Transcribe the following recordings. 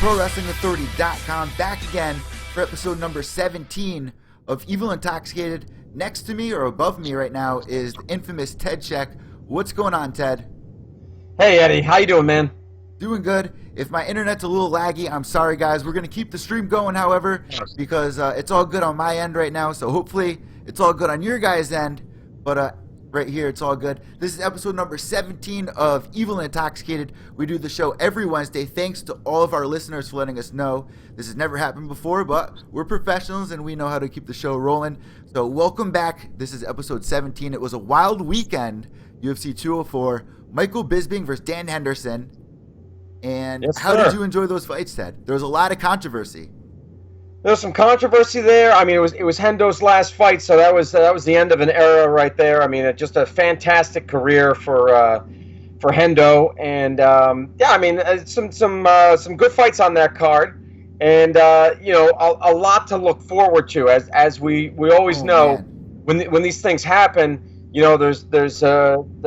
ProWrestlingAuthority.com, back again for episode number 17 of Evil Intoxicated. Next to me, or above me right now, is the infamous Ted Czech. What's going on, Ted? Hey, Eddie. How you doing, man? Doing good. If my internet's a little laggy, I'm sorry, guys. We're going to keep the stream going, however, because it's all good on my end right now, so hopefully it's all good on your guys' end. But right here, it's all good. This is episode number 17 of Evil Intoxicated. We do the show every Wednesday. Thanks to all of our listeners for letting us know. This has never happened before, but we're professionals and we know how to keep the show rolling. So welcome back. This is episode 17. It was a wild weekend, UFC 204. Michael Bisping versus Dan Henderson. And yes, how did you enjoy those fights, Ted? There was a lot of controversy. There was some controversy there. I mean, it was Hendo's last fight, so that was the end of an era right there. I mean, just a fantastic career for Hendo, and yeah, I mean, some good fights on that card, and you know, a lot to look forward to as we always know. Man. When these things happen, you know, there's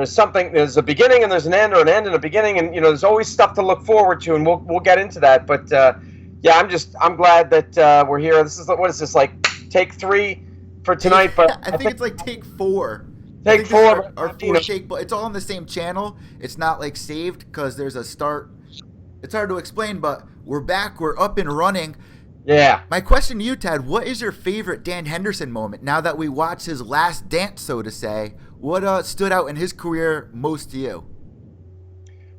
something, there's a beginning and there's an end, or an end and a beginning, and you know, there's always stuff to look forward to, and we'll get into that, but. Yeah, I'm glad that we're here. This is, what is this, like take 3 for tonight? But I think it's like take 4. Take 4 or 4 take. But it's all on the same channel. It's not like saved because there's a start. It's hard to explain, but we're back. We're up and running. Yeah. My question to you, Ted: what is your favorite Dan Henderson moment? Now that we watched his last dance, so to say, what stood out in his career most to you?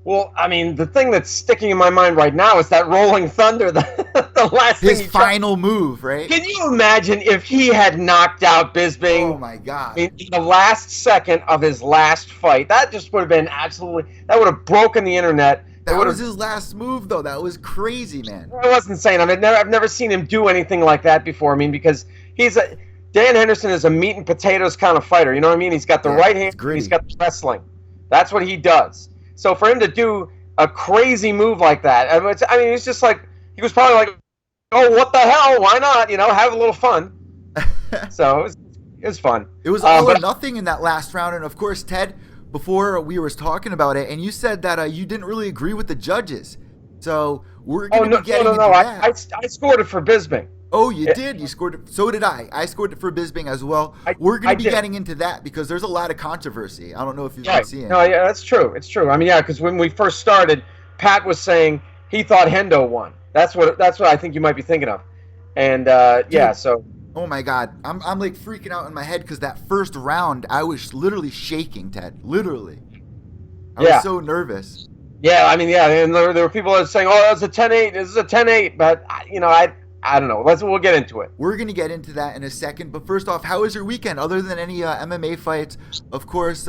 Well, I mean, the thing that's sticking in my mind right now is that Rolling Thunder, the last thing his final move, right? Can you imagine if he had knocked out Bisping? Oh my God! In the last second of his last fight, that just would have been that would have broken the internet. That was his last move, though. That was crazy, man. I wasn't saying. I mean, I've never seen him do anything like that before. I mean, because Dan Henderson is a meat and potatoes kind of fighter. You know what I mean? He's got the right hand. He's got the wrestling. That's what he does. So for him to do a crazy move like that, I mean, it's just like, he was probably like, oh, what the hell? Why not? You know, have a little fun. So it was fun. It was all or nothing in that last round. And of course, Ted, before we were talking about it, and you said that you didn't really agree with the judges. So we're going to be getting into that. I scored it for Bisping. Oh, you did? You scored it. So did I. I scored it for Bisping as well. We're going to be getting into that because there's a lot of controversy. I don't know if you've been seeing. No, yeah, that's true. It's true. I mean, yeah, because when we first started, Pat was saying he thought Hendo won. That's what I think you might be thinking of. And yeah, so. Oh my God, I'm like freaking out in my head because that first round I was literally shaking, Ted. Literally. I was so nervous. Yeah, I mean, yeah, and there were people that were saying, "Oh, that's a 10-8. This is a 10-8," but you know, I don't know. We'll get into it. We're going to get into that in a second. But first off, how was your weekend other than any MMA fights? Of course,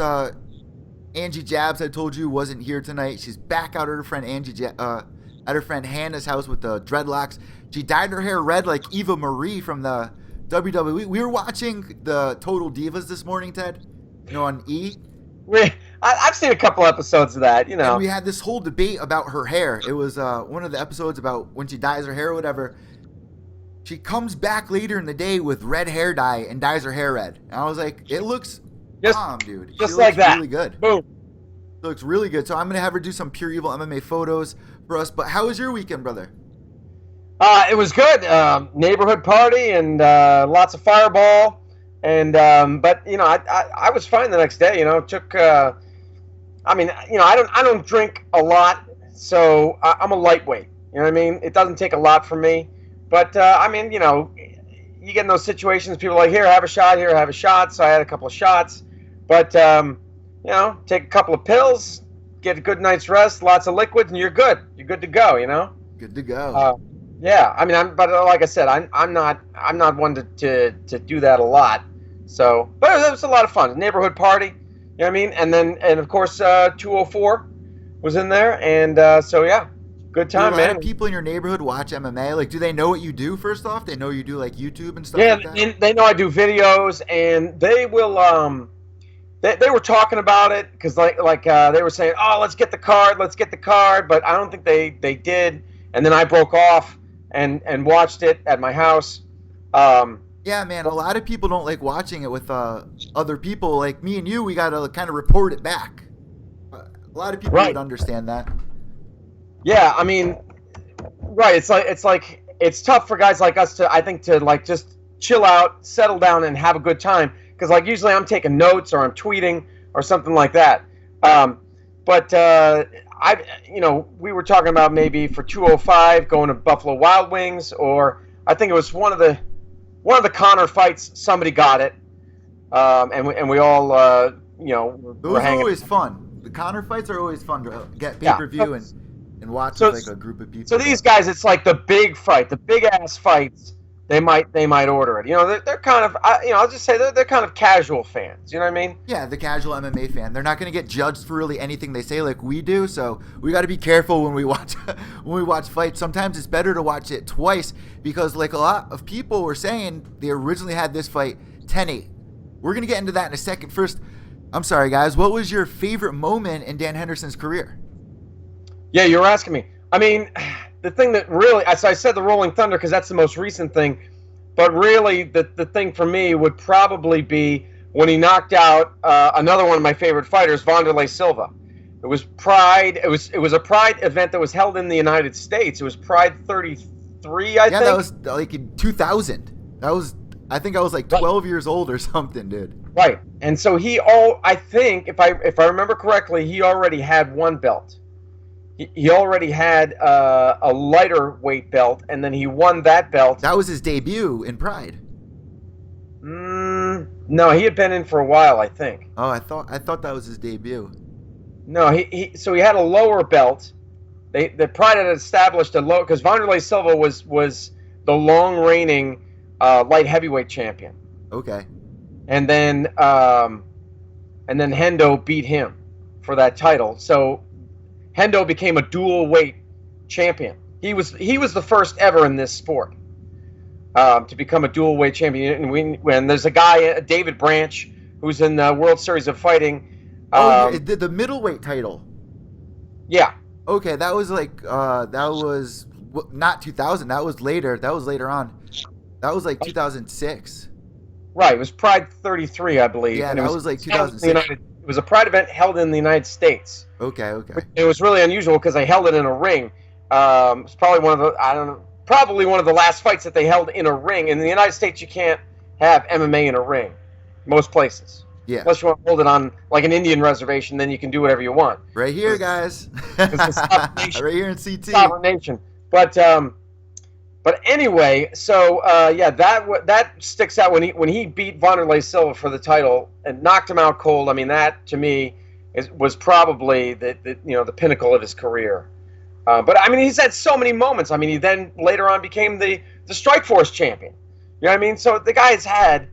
Angie Jabs, I told you, wasn't here tonight. She's back out at her friend at her friend Hannah's house with the dreadlocks. She dyed her hair red like Eva Marie from the WWE. We were watching the Total Divas this morning, Ted, you know, on E. I've seen a couple episodes of that, you know. And we had this whole debate about her hair. It was one of the episodes about when she dyes her hair or whatever. She comes back later in the day with red hair dye and dyes her hair red. And I was like, it looks bomb, dude. Just like that. Really good. Boom. It looks really good. So I'm going to have her do some Pure Evil MMA photos for us. But how was your weekend, brother? It was good. Neighborhood party and lots of Fireball. And but you know, I was fine the next day. You know, I mean, you know, I don't drink a lot, so I'm a lightweight. You know what I mean? It doesn't take a lot from me. But, I mean, you know, you get in those situations, people are like, here, have a shot, here, have a shot. So I had a couple of shots. But, you know, take a couple of pills, get a good night's rest, lots of liquids, and you're good. You're good to go, you know? Good to go. Yeah, I mean, but like I said, I'm not one to do that a lot. So, but it was a lot of fun. Neighborhood party, you know what I mean? And of course, 204 was in there. And so, yeah. Good time, man. Do a lot of people in your neighborhood watch MMA? Like, do they know what you do, first off? They know you do, like, YouTube and stuff like that? Yeah, they know I do videos, and they will, they were talking about it, because, they were saying, oh, let's get the card, but I don't think they did, and then I broke off and watched it at my house. Yeah, man, a lot of people don't like watching it with other people. Like, me and you, we got to kind of report it back. A lot of people would understand that. Yeah, I mean, Right. It's tough for guys like us to, I think, to like just chill out, settle down, and have a good time. Because like usually I'm taking notes or I'm tweeting or something like that. But we were talking about maybe for 205 going to Buffalo Wild Wings, or I think it was one of the Conor fights. Somebody got it, and we all Those were are hanging. always fun. The Conor fights are always fun to get pay-per-view and watch with like a group of people. So these guys, it's like the big fight, the big ass fights. They might order it. They're kind of, I'll just say they're kind of casual fans. You know what I mean? Yeah, the casual MMA fan. They're not going to get judged for really anything they say like we do. So we got to be careful when we watch fights. Sometimes it's better to watch it twice because like a lot of people were saying they originally had this fight 10-8. We're going to get into that in a second. First, I'm sorry guys, what was your favorite moment in Dan Henderson's career? Yeah, you were asking me. I mean, the thing that really, so I said the Rolling Thunder because that's the most recent thing, but really the thing for me would probably be when he knocked out another one of my favorite fighters, Wanderlei Silva. It was Pride. It was a Pride event that was held in the United States. It was Pride 33, I think. Yeah, that was like in 2000. I think I was like 12 years old or something, dude. Right. And so I think if I remember correctly, he already had one belt. He already had a lighter weight belt, and then he won that belt. That was his debut in Pride. No, he had been in for a while, I think. Oh, I thought that was his debut. No, he had a lower belt. The Pride had established a low because Wanderlei Silva was the long reigning light heavyweight champion. Okay. And then Hendo beat him for that title. So Hendo became a dual weight champion. He was the first ever in this sport to become a dual weight champion. And when there's a guy, David Branch, who's in the World Series of Fighting. The middleweight title. Yeah. Okay, that was like that was not 2000. That was later. That was later on. That was like 2006. Right. It was Pride 33, I believe. Yeah, and that was like 2006. It was a Pride event held in the United States. Okay. It was really unusual because they held it in a ring. It's probably one of the last fights that they held in a ring. In the United States, you can't have MMA in a ring, most places. Yeah. Unless you want to hold it on like an Indian reservation, then you can do whatever you want. Right here, guys. Right here in CT. Sovereign nation. But anyway, so that sticks out when he beat Wanderlei Silva for the title and knocked him out cold. I mean, that to me was probably the pinnacle of his career. But I mean, he's had so many moments. I mean, he then later on became the Strikeforce champion. You know what I mean? So the guy's had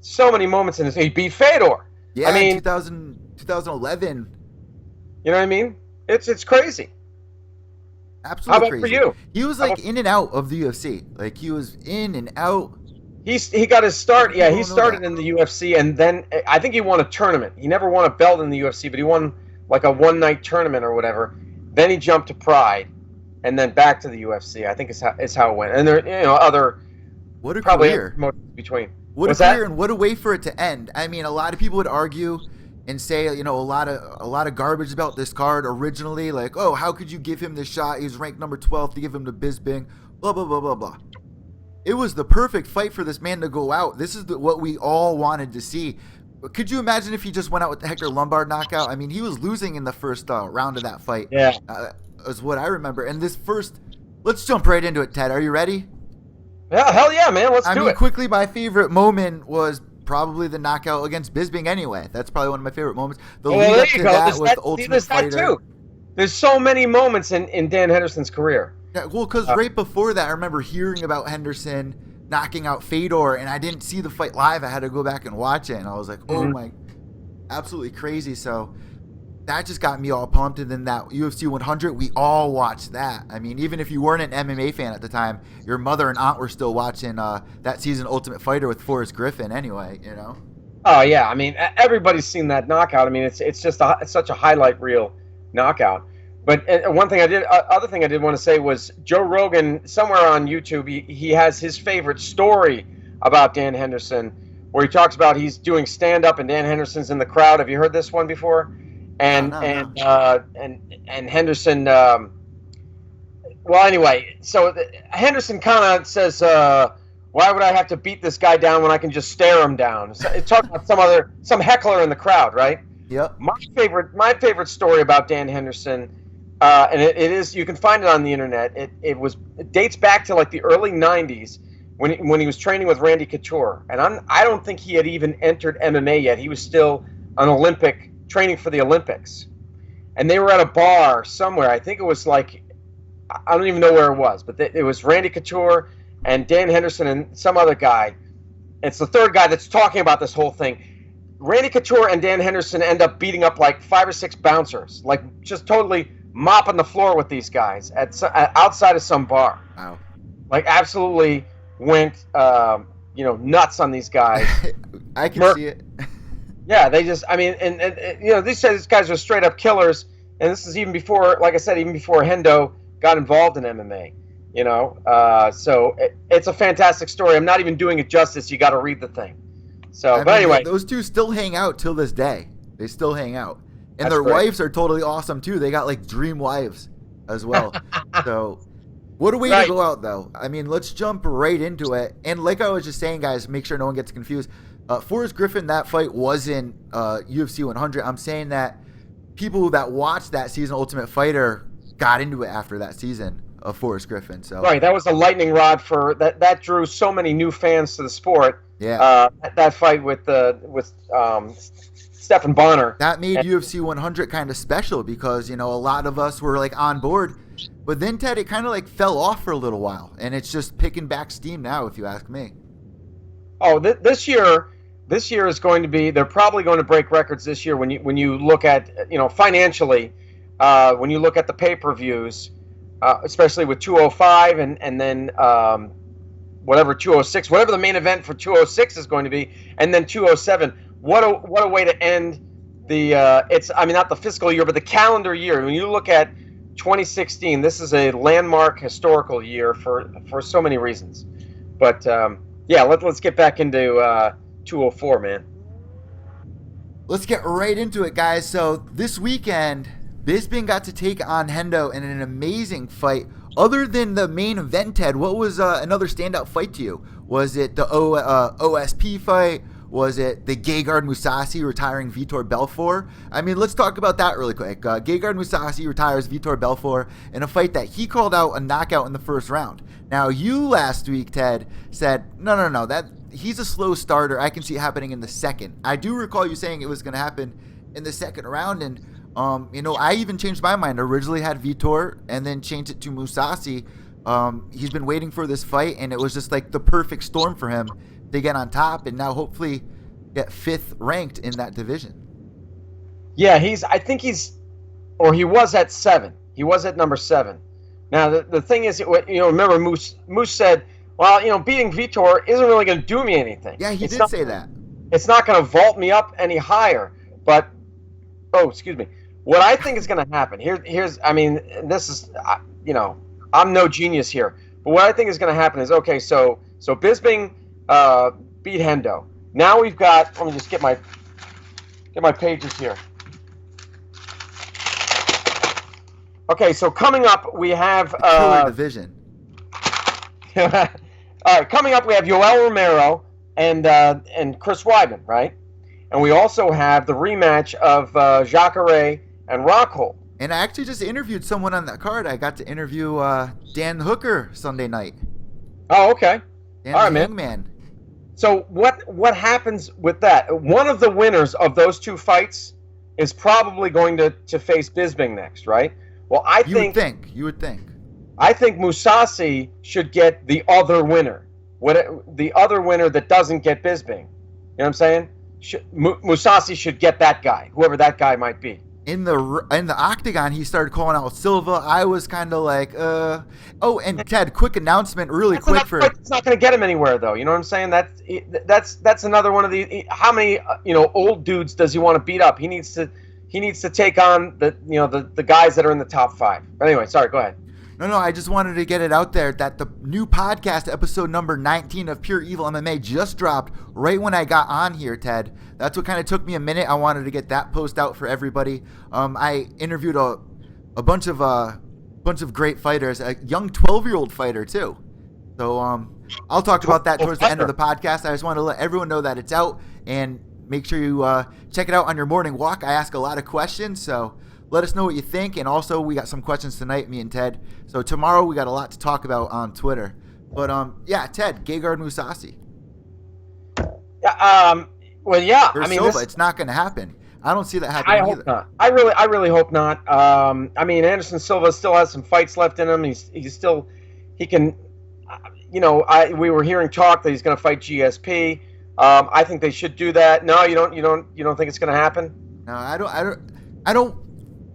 so many moments in his. He beat Fedor. Yeah, I mean, 2011. You know what I mean? It's crazy. Absolutely How about crazy. for you? He was like in and out of the UFC. Like he was in and out. He got his start. Yeah, he started in the UFC, and then I think he won a tournament. He never won a belt in the UFC, but he won like a one-night tournament or whatever. Then he jumped to Pride, and then back to the UFC. I think is how it went. And there, other what a probably career between. What a career and what a way for it to end. I mean, a lot of people would argue and say, a lot of garbage about this card originally, like, oh, how could you give him this shot? He was ranked number 12 to give him to Bisping, blah blah blah blah blah. It was the perfect fight for this man to go out. This is what we all wanted to see. Could you imagine if he just went out with the Hector Lombard knockout? I mean, he was losing in the first round of that fight. Yeah, is what I remember. And let's jump right into it, Ted. Are you ready? Yeah, hell yeah, man. Let's do it. Quickly, my favorite moment was probably the knockout against Bisping anyway. That's probably one of my favorite moments. The lead up to that was the Ultimate Fighter. Too. There's so many moments in Dan Henderson's career. Yeah, well, because right before that, I remember hearing about Henderson knocking out Fedor, and I didn't see the fight live. I had to go back and watch it, and I was like, oh my, absolutely crazy. So that just got me all pumped. And then that UFC 100, we all watched that. I mean, even if you weren't an MMA fan at the time, your mother and aunt were still watching that season Ultimate Fighter with Forrest Griffin anyway, Oh, yeah. I mean, everybody's seen that knockout. I mean, it's just it's such a highlight reel knockout. But other thing I did want to say was Joe Rogan, somewhere on YouTube, he has his favorite story about Dan Henderson, where he talks about he's doing stand-up and Dan Henderson's in the crowd. Have you heard this one before? And Henderson well, anyway, so Henderson kind of says, "Why would I have to beat this guy down when I can just stare him down?" So, it's talking about some heckler in the crowd, right? Yep. My favorite story about Dan Henderson, and it is, you can find it on the internet. It dates back to like the early '90s when he was training with Randy Couture, and I don't think he had even entered MMA yet. He was still an Olympic, training for the Olympics, and they were at a bar somewhere. I think it was like, I don't even know where it was, but it was Randy Couture and Dan Henderson and some other guy. It's the third guy that's talking about this whole thing. Randy Couture and Dan Henderson end up beating up like 5 or 6 bouncers, like just totally mopping the floor with these guys outside of some bar. Wow. Like absolutely went, nuts on these guys. I can see it. Yeah, they just, I mean, and these guys are straight up killers, and this is even before, like I said, even before Hendo got involved in MMA. So it's a fantastic story. I'm not even doing it justice. You got to read the thing. So, but anyway, those two still hang out till this day. They still hang out, and their great. wives are totally awesome too. They got like dream wives as well. So, what a way to go out, though. I mean, let's jump right into it. And like I was just saying, guys, make sure no one gets confused. Forrest Griffin, that fight wasn't UFC 100. I'm saying that people that watched that season, Ultimate Fighter, got into it after that season of Forrest Griffin. So right, that was a lightning rod for that. That drew so many new fans to the sport. Yeah, that fight with Stephan Bonner. That made UFC 100 kind of special because a lot of us were like on board, but then Ted, it kind of like fell off for a little while, and it's just picking back steam now, if you ask me. Oh, this year is going to be. They're probably going to break records this year when you look at financially, when you look at the pay-per-views, especially with 205 and then whatever 206, whatever the main event for 206 is going to be, and then 207. What a way to end the not the fiscal year, but the calendar year. When you look at 2016, this is a landmark historical year for so many reasons. But let's get back into 204, man. Let's get right into it, guys. So this weekend, Bisping got to take on Hendo in an amazing fight. Other than the main event, Ted, what was another standout fight to you? Was it the OSP fight? Was it the Gegard Mousasi retiring Vitor Belfort? I mean, let's talk about that really quick. Gegard Mousasi retires Vitor Belfort in a fight that he called out a knockout in the first round. Now, you last week, Ted, said, no, that he's a slow starter. I can see it happening in the second. I do recall you saying it was going to happen in the second round, and I even changed my mind. Originally had Vitor and then changed it to Mousasi. He's been waiting for this fight, and it was just like the perfect storm for him to get on top and now hopefully get 5th ranked in that division. Yeah, he was at 7. He was at number 7. Now, the thing is, remember Moose said, well, beating Vitor isn't really going to do me anything. Yeah, he did say that. It's not going to vault me up any higher. But, excuse me. What I think is going to happen, this is, I'm no genius here. But what I think is going to happen is, okay, so Bisping beat Hendo. Now we've got, let me just get my pages here. Okay, so coming up we have killer division. All right, coming up we have Yoel Romero and Chris Weidman, right? And we also have the rematch of Jacare and Rockhold. And I actually just interviewed someone on that card. I got to interview Dan Hooker Sunday night. Oh, okay. Dan all right, man. So what happens with that? One of the winners of those two fights is probably going to face Bisping next, right? Well, You would think. I think Mousasi should get the other winner. The other winner that doesn't get Bisping. You know what I'm saying? Mousasi should get that guy, whoever that guy might be. In the octagon, he started calling out Silva. I was kind of like, Oh, and Ted, quick announcement, It's not going to get him anywhere, though. You know what I'm saying? That's another one of the. How many old dudes does he want to beat up? He needs to take on the guys that are in the top 5. But anyway, sorry. Go ahead. No, I just wanted to get it out there that the new podcast, episode number 19 of Pure Evil MMA, just dropped right when I got on here, Ted. That's what kind of took me a minute. I wanted to get that post out for everybody. I interviewed a bunch of bunch of great fighters. A young 12-year-old fighter too. So I'll talk about that towards the end of the podcast. I just want to let everyone know that it's out, and make sure you check it out on your morning walk. I ask a lot of questions, so let us know what you think. And also, we got some questions tonight, me and Ted. So tomorrow we got a lot to talk about on Twitter. But yeah, Ted, Gegard Mousasi. Yeah. Well, yeah. For I mean, Silva, it's not going to happen. I don't see that happening. I hope not. I really hope not. I mean, Anderson Silva still has some fights left in him. He can. You know, we were hearing talk that he's going to fight GSP. I think they should do that. No, you don't think it's going to happen? No, I don't.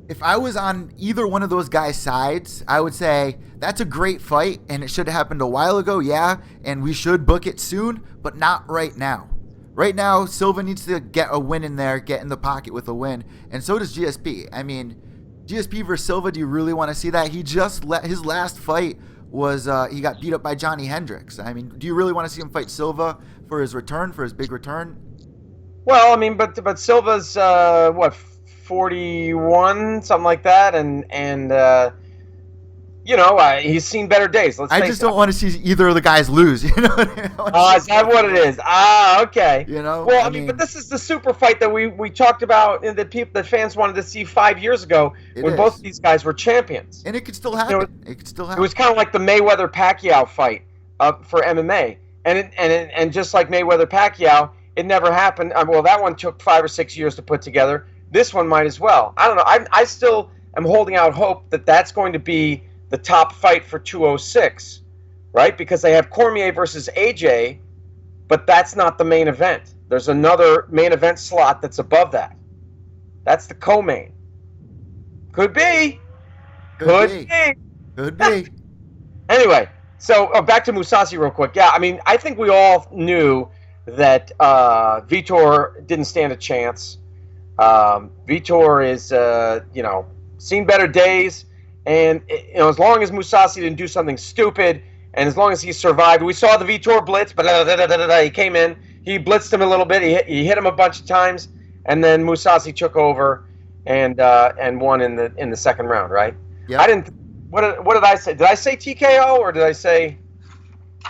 If I was on either one of those guys' sides, I would say that's a great fight and it should have happened a while ago, yeah, and we should book it soon, but not right now. Right now, Silva needs to get a win in there, get in the pocket with a win, and so does GSP. I mean, GSP versus Silva, do you really want to see that? He just his last fight was he got beat up by Johnny Hendricks. I mean, do you really want to see him fight Silva for his return, for his big return? Well, I mean, but Silva's what, 41, something like that, and you know, he's seen better days. I just don't want to see either of the guys lose. You know what I mean? Is that what it is? Okay. You know. Well, I mean, but this is the super fight that we talked about, and that fans wanted to see 5 years ago when both of these guys were champions. And it could still happen. It could still happen. It was kind of like the Mayweather-Pacquiao fight for MMA, and just like Mayweather-Pacquiao, it never happened. Well, that one took 5 or 6 years to put together. This one might as well. I don't know. I still am holding out hope that that's going to be the top fight for 206, right? Because they have Cormier versus AJ, but that's not the main event. There's another main event slot that's above that. That's the co-main. Could be. Could be. Anyway, so back to Mousasi real quick. Yeah, I mean, I think we all knew that Vitor didn't stand a chance. Vitor is, you know, seen better days. And, you know, as long as Mousasi didn't do something stupid, and as long as he survived, we saw the Vitor blitz, but he came in, he blitzed him a little bit, he hit him a bunch of times, and then Mousasi took over and won in the second round, right? Yeah. I didn't. What did I say? Did I say TKO or did I say?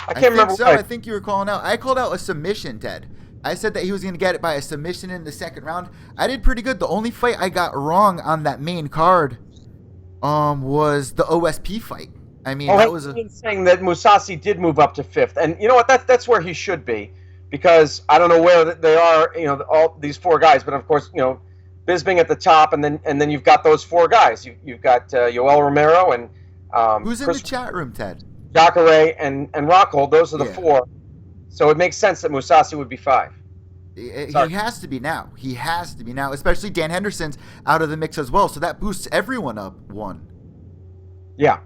I can't remember. So I think you were calling out. I called out a submission, Ted. I said that he was going to get it by a submission in the second round. I did pretty good. The only fight I got wrong on that main card was the OSP fight. I mean, that was saying that Mousasi did move up to fifth, and you know what? That's where he should be, because I don't know where they are. You know, all these four guys, but of course, you know, Bisping at the top, and then you've got those four guys. You've got Yoel Romero and who's in the chat room, Ted? Jacare and Rockhold. Those are the four. So it makes sense that Mousasi would be five. He has to be now. He has to be now, especially Dan Henderson's out of the mix as well. So that boosts everyone up one. Yeah.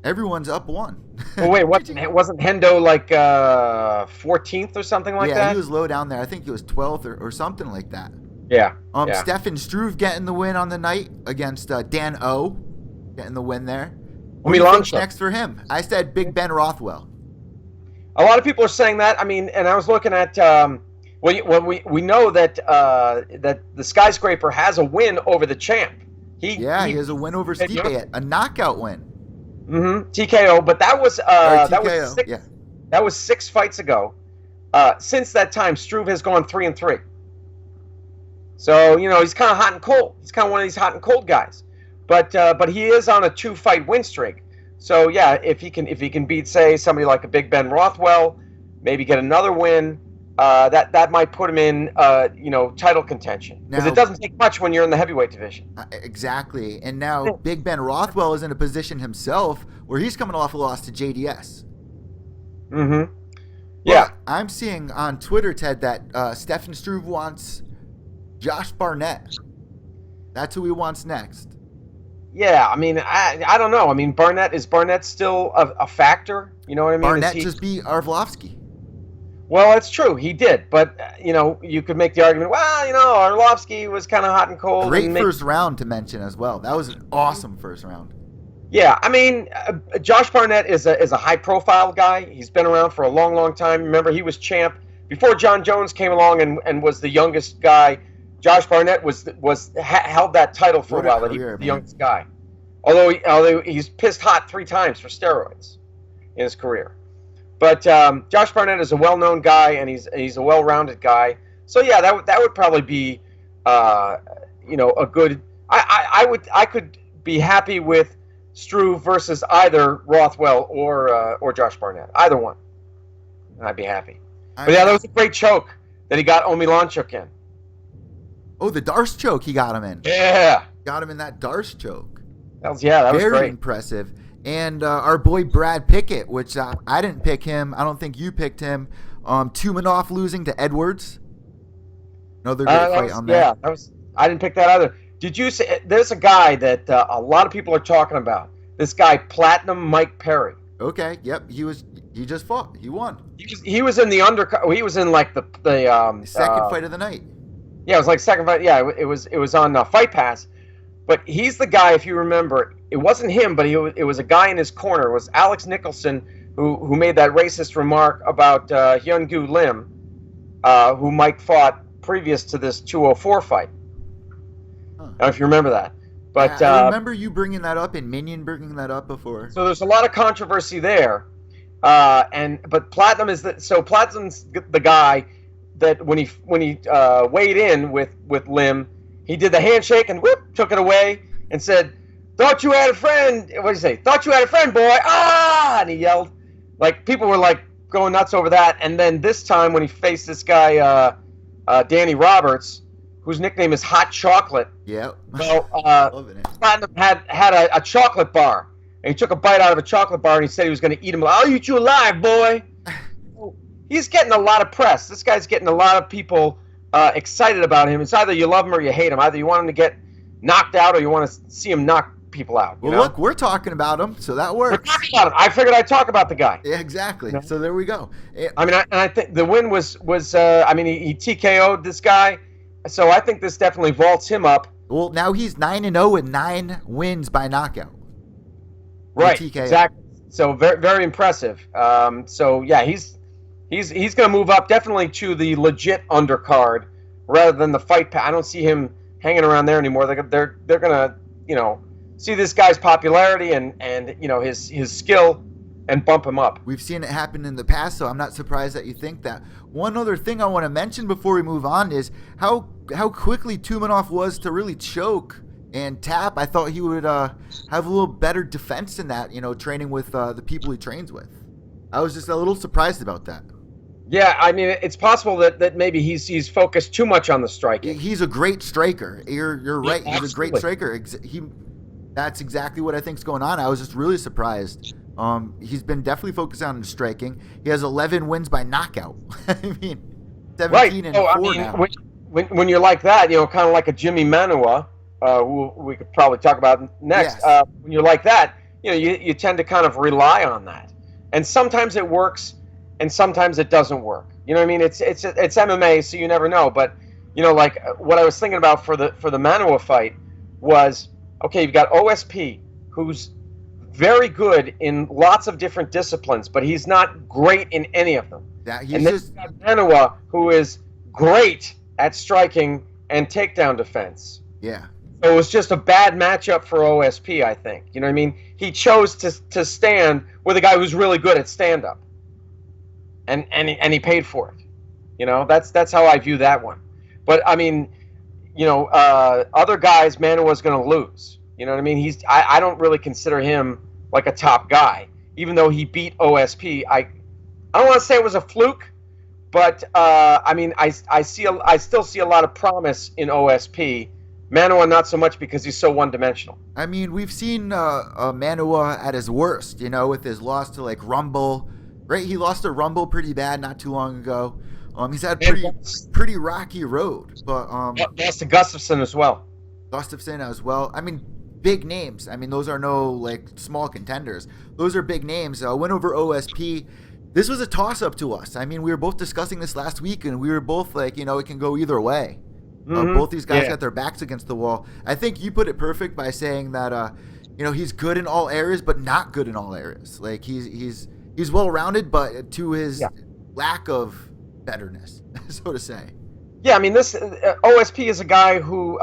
Everyone's up one. Well, wait, wasn't Hendo like 14th or something like that? Yeah, he was low down there. I think he was 12th or something like that. Yeah. Stefan Struve getting the win on the night against Dan O. Getting the win there. What do you think next for him? I said Big Ben Rothwell. A lot of people are saying that. I mean, and I was looking at we know that that the Skyscraper has a win over the champ. He has a win over Stipe, a knockout win. Mm-hmm. TKO, but that was that was 6 fights ago. Since that time, Struve has gone 3-3. So you know he's kind of hot and cold. He's kind of one of these hot and cold guys. But he is on a 2-fight win streak. So yeah, if he can beat, say, somebody like a Big Ben Rothwell, maybe get another win, that might put him in title contention, because it doesn't take much when you're in the heavyweight division. Exactly, and now Big Ben Rothwell is in a position himself where he's coming off a loss to JDS. Mm-hmm. Yeah, but I'm seeing on Twitter, Ted, that Stefan Struve wants Josh Barnett. That's who he wants next. Yeah, I mean, I don't know. I mean, is Barnett still a factor? You know what I mean? Barnett just beat Arlovsky. Well, it's true. He did. But, you could make the argument, well, Arlovsky was kind of hot and cold. Great first round to mention as well. That was an awesome first round. Yeah, I mean, Josh Barnett is a high-profile guy. He's been around for a long, long time. Remember, he was champ before John Jones came along and was the youngest guy. Josh Barnett held that title for a while. He was the youngest guy. Although he's pissed hot 3 times for steroids in his career. But Josh Barnett is a well-known guy, and he's a well-rounded guy. So yeah, that would probably be a good. I could be happy with Struve versus either Rothwell or Josh Barnett, either one. I'd be happy. But yeah, that was a great choke that he got Omilanchuk in. Oh, the Darce choke he got him in. Yeah, got him in that Darce choke. that was great. Very impressive. And our boy Brad Pickett, which I didn't pick him. I don't think you picked him. Tumanov losing to Edwards. Another great fight on that. Yeah, I didn't pick that either. Did you say there's a guy that a lot of people are talking about? This guy, Platinum Mike Perry. Okay. Yep. He just fought. He won. He was in the undercard. He was in like the second fight of the night. Yeah, it was like second fight. Yeah, it was on Fight Pass. But he's the guy, if you remember, it wasn't him, but it was a guy in his corner. It was Alex Nicholson who made that racist remark about Hyun-Gu Lim, who Mike fought previous to this 204 fight. I don't know if you remember that. But I remember you bringing that up and Minion bringing that up before. So there's a lot of controversy there. But Platinum's the guy that when he weighed in with Lim, he did the handshake and whoop, took it away and said, "Thought you had a friend." What did he say? "Thought you had a friend, boy." Ah! And he yelled. Like, people were like going nuts over that. And then this time when he faced this guy, Danny Roberts, whose nickname is Hot Chocolate. Yeah. Well, Loving it. Platinum had a chocolate bar. And he took a bite out of a chocolate bar and he said he was going to eat him. "I'll eat you alive, boy." He's getting a lot of press. This guy's getting a lot of people excited about him. It's either you love him or you hate him. Either you want him to get knocked out or you want to see him knock people out. Well, look, we're talking about him, so that works. We're talking about him. I figured I'd talk about the guy. Yeah, exactly. So there we go. I think the win was he TKO'd this guy. So I think this definitely vaults him up. Well, now he's 9-0 with 9 wins by knockout. Right, TKO. exactly. So very, very impressive. So yeah, he's going to move up definitely to the legit undercard rather than the fight. I don't see him hanging around there anymore. They're going to see this guy's popularity and his skill and bump him up. We've seen it happen in the past, so I'm not surprised that you think that. One other thing I want to mention before we move on is how quickly Tumanov was to really choke and tap. I thought he would have a little better defense than that, training with the people he trains with. I was just a little surprised about that. Yeah, I mean, it's possible that maybe he's focused too much on the striking. He's a great striker. You're right. Yeah, he's a great striker. That's exactly what I think's going on. I was just really surprised. He's been definitely focused on striking. He has 11 wins by knockout. I mean, 17 and 4 now. When you're like that, kind of like a Jimmy Manua, who we could probably talk about next. Yes. When you're like that, you tend to kind of rely on that, and sometimes it works, and sometimes it doesn't work. You know what I mean? It's MMA, so you never know. But like what I was thinking about for the Manua fight was, okay, you've got OSP, who's very good in lots of different disciplines, but he's not great in any of them. And then you've got Manua, who is great at striking and takedown defense. Yeah. So it was just a bad matchup for OSP, I think. You know what I mean? He chose to stand with a guy who's really good at stand-up. And he paid for it. That's how I view that one. But, I mean, other guys, Manua's going to lose. You know what I mean? I don't really consider him like a top guy, even though he beat OSP. I don't want to say it was a fluke, but I mean, I still see a lot of promise in OSP. Manua not so much because he's so one-dimensional. I mean, we've seen Manua at his worst, with his loss to like Rumble. Right, he lost to Rumble pretty bad not too long ago. He's had pretty rocky road, but lost to Gustafsson as well. Gustafsson as well. I mean, big names. I mean, those are no like small contenders. Those are big names. Win over OSP. This was a toss-up to us. I mean, we were both discussing this last week, and we were both like, it can go either way. Both these guys got their backs against the wall. I think you put it perfect by saying that, he's good in all areas, but not good in all areas. Like he's well-rounded, but to his lack of betterness, so to say. Yeah, I mean, this OSP is a guy who,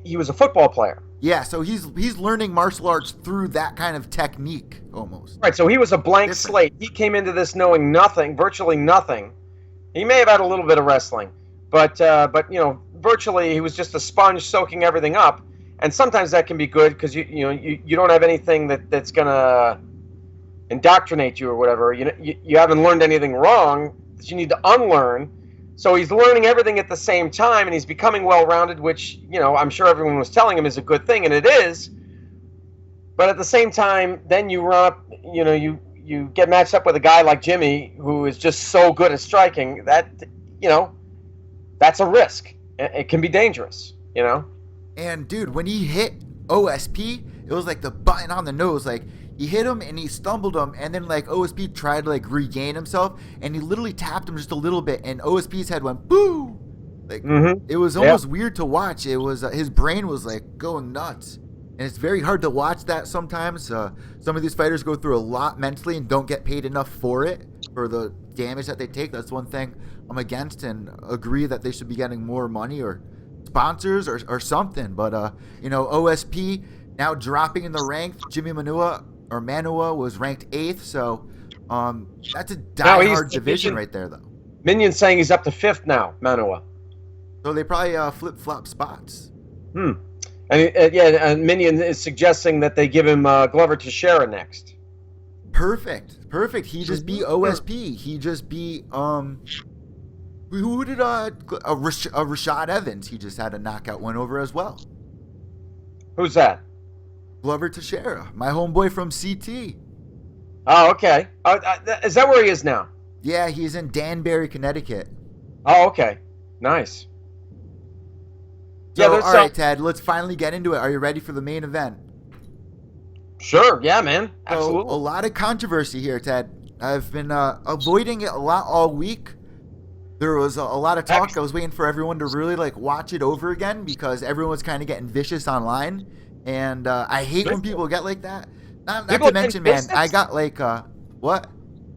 he was a football player. Yeah, so he's learning martial arts through that kind of technique almost. Right, so he was a blank Different. slate. He came into this knowing nothing, virtually nothing. He may have had a little bit of wrestling, but virtually he was just a sponge soaking everything up. And sometimes that can be good because you don't have anything that's gonna indoctrinate you or whatever. You haven't learned anything wrong that you need to unlearn. So he's learning everything at the same time, and he's becoming well-rounded, which I'm sure everyone was telling him is a good thing, and it is. But at the same time, then you run up, you get matched up with a guy like Jimmy who is just so good at striking that that's a risk. It can be dangerous. And dude, when he hit OSP, it was like the button on the nose. Like he hit him and he stumbled him, and then like OSP tried to like regain himself, and he literally tapped him just a little bit, and OSP's head went boo. Like it was almost weird to watch. It was his brain was like going nuts, and it's very hard to watch that sometimes. Some of these fighters go through a lot mentally and don't get paid enough for it, for the damage that they take. That's one thing I'm against, and agree that they should be getting more money or sponsors or something. But OSP now dropping in the rank. Jimmy Manua was ranked 8th, so that's a die-hard division right there, though. Minion's saying he's up to 5th now, Manua. So they probably flip-flop spots. And Minion is suggesting that they give him Glover Teixeira next. Perfect. He just beat OSP. He just beat who did Rashad Evans? He just had a knockout win over as well. Who's that? Glover Teixeira, my homeboy from CT. Oh, okay. Is that where he is now? Yeah, he's in Danbury, Connecticut. Oh, okay. Nice. So, all right, Ted, let's finally get into it. Are you ready for the main event? Sure. Yeah, man. Absolutely. So, a lot of controversy here, Ted. I've been avoiding it a lot all week. There was a lot of talk. I was waiting for everyone to really like watch it over again because everyone was kind of getting vicious online. And I hate when people get like that. Not to mention, man, I got like, what?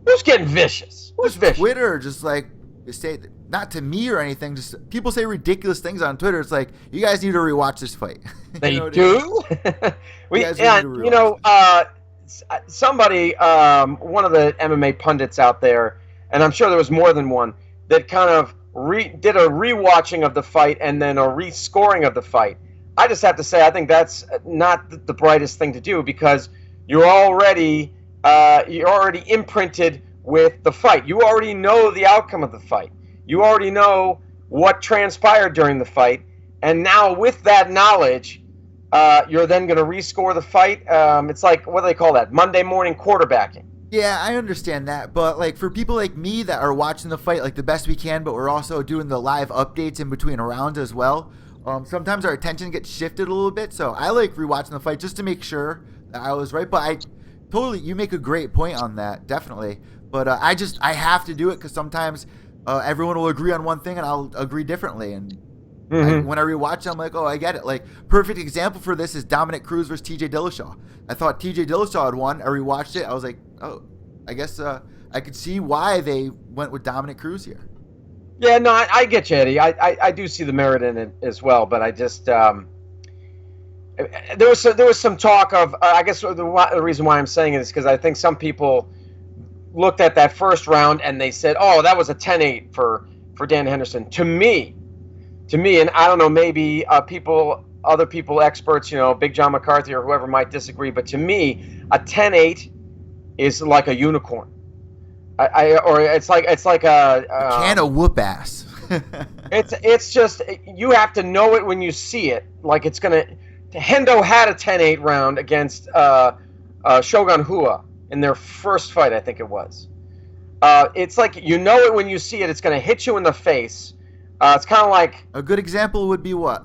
Who's getting vicious? Who's vicious? Twitter, just like, say, not to me or anything, just people say ridiculous things on Twitter. It's like, you guys need to rewatch this fight. They do? Somebody, one of the MMA pundits out there, and I'm sure there was more than one, that kind of did a rewatching of the fight and then a rescoring of the fight. I just have to say, I think that's not the brightest thing to do because you're already imprinted with the fight. You already know the outcome of the fight. You already know what transpired during the fight, and now with that knowledge, you're then going to rescore the fight. It's like, what do they call that? Monday morning quarterbacking. Yeah, I understand that, but like for people like me that are watching the fight like the best we can, but we're also doing the live updates in between rounds as well. Sometimes our attention gets shifted a little bit, so I like rewatching the fight just to make sure that I was right. But you make a great point on that, definitely. But I have to do it because sometimes everyone will agree on one thing and I'll agree differently. And when I rewatch it, I'm like, oh, I get it. Like, perfect example for this is Dominic Cruz versus TJ Dillashaw. I thought TJ Dillashaw had won. I rewatched it. I was like, oh, I guess I could see why they went with Dominic Cruz here. Yeah, no, I get you, Eddie. I do see the merit in it as well, but I just there was some talk of I guess the reason why I'm saying it is because I think some people looked at that first round and they said, oh, that was a 10-8 for Dan Henderson. To me, and I don't know, maybe other people, experts, Big John McCarthy or whoever might disagree, but to me, a 10-8 is like a unicorn. It's like a can of whoop ass. it's just you have to know it when you see it. Like it's gonna. Hendo had a 10-8 round against Shogun Hua in their first fight, I think it was. It's like you know it when you see it. It's gonna hit you in the face. It's kind of like a good example would be what?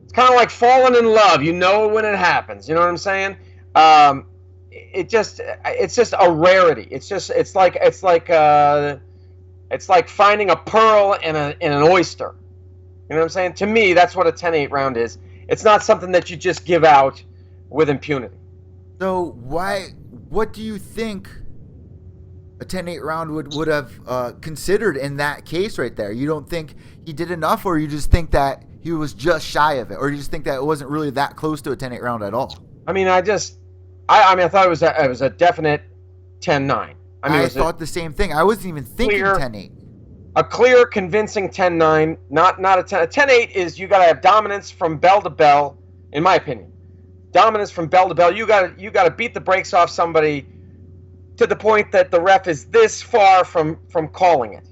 It's kind of like falling in love. You know when it happens. You know what I'm saying? It's just a rarity. It's like finding a pearl in an oyster. You know what I'm saying? To me, that's what a 10-8 round is. It's not something that you just give out with impunity. So what do you think? a 10-8 round would have considered in that case right there? You don't think he did enough, or you just think that he was just shy of it, or you just think that it wasn't really that close to a 10-8 round at all? I mean, I thought it was a definite 10-9. I thought the same thing. I wasn't even thinking clear, 10-8. A clear, convincing 10-9, not a 10. A 10-8 is you got to have dominance from bell to bell, in my opinion. Dominance from bell to bell. You got to beat the brakes off somebody to the point that the ref is this far from calling it.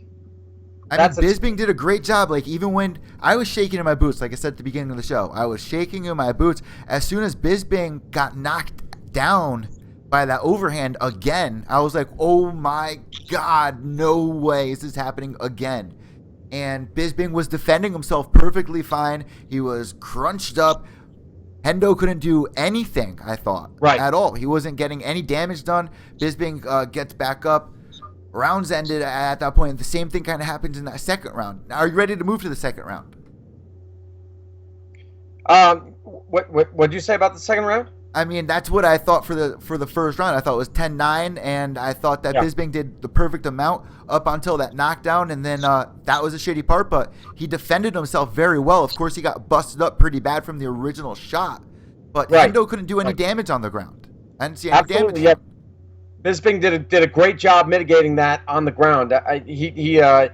I mean, Bisping did a great job. Like, even when I was shaking in my boots, like I said at the beginning of the show, I was shaking in my boots. As soon as Bisping got knocked down by that overhand again, I was like, oh my God, no way is this happening again. And Bisping was defending himself perfectly fine. He was crunched up. Hendo couldn't do anything, I thought, at all. He wasn't getting any damage done. Bisping gets back up. Rounds ended at that point. The same thing kind of happens in that second round. Now, are you ready to move to the second round? What did you say about the second round? I mean, that's what I thought for the first round. I thought it was 10-9, and I thought that Bisping did the perfect amount up until that knockdown, and then that was a shitty part, but he defended himself very well. Of course, he got busted up pretty bad from the original shot, but Hendo couldn't do any damage on the ground. I didn't see any damage. Yep. Bisping did a great job mitigating that on the ground. He had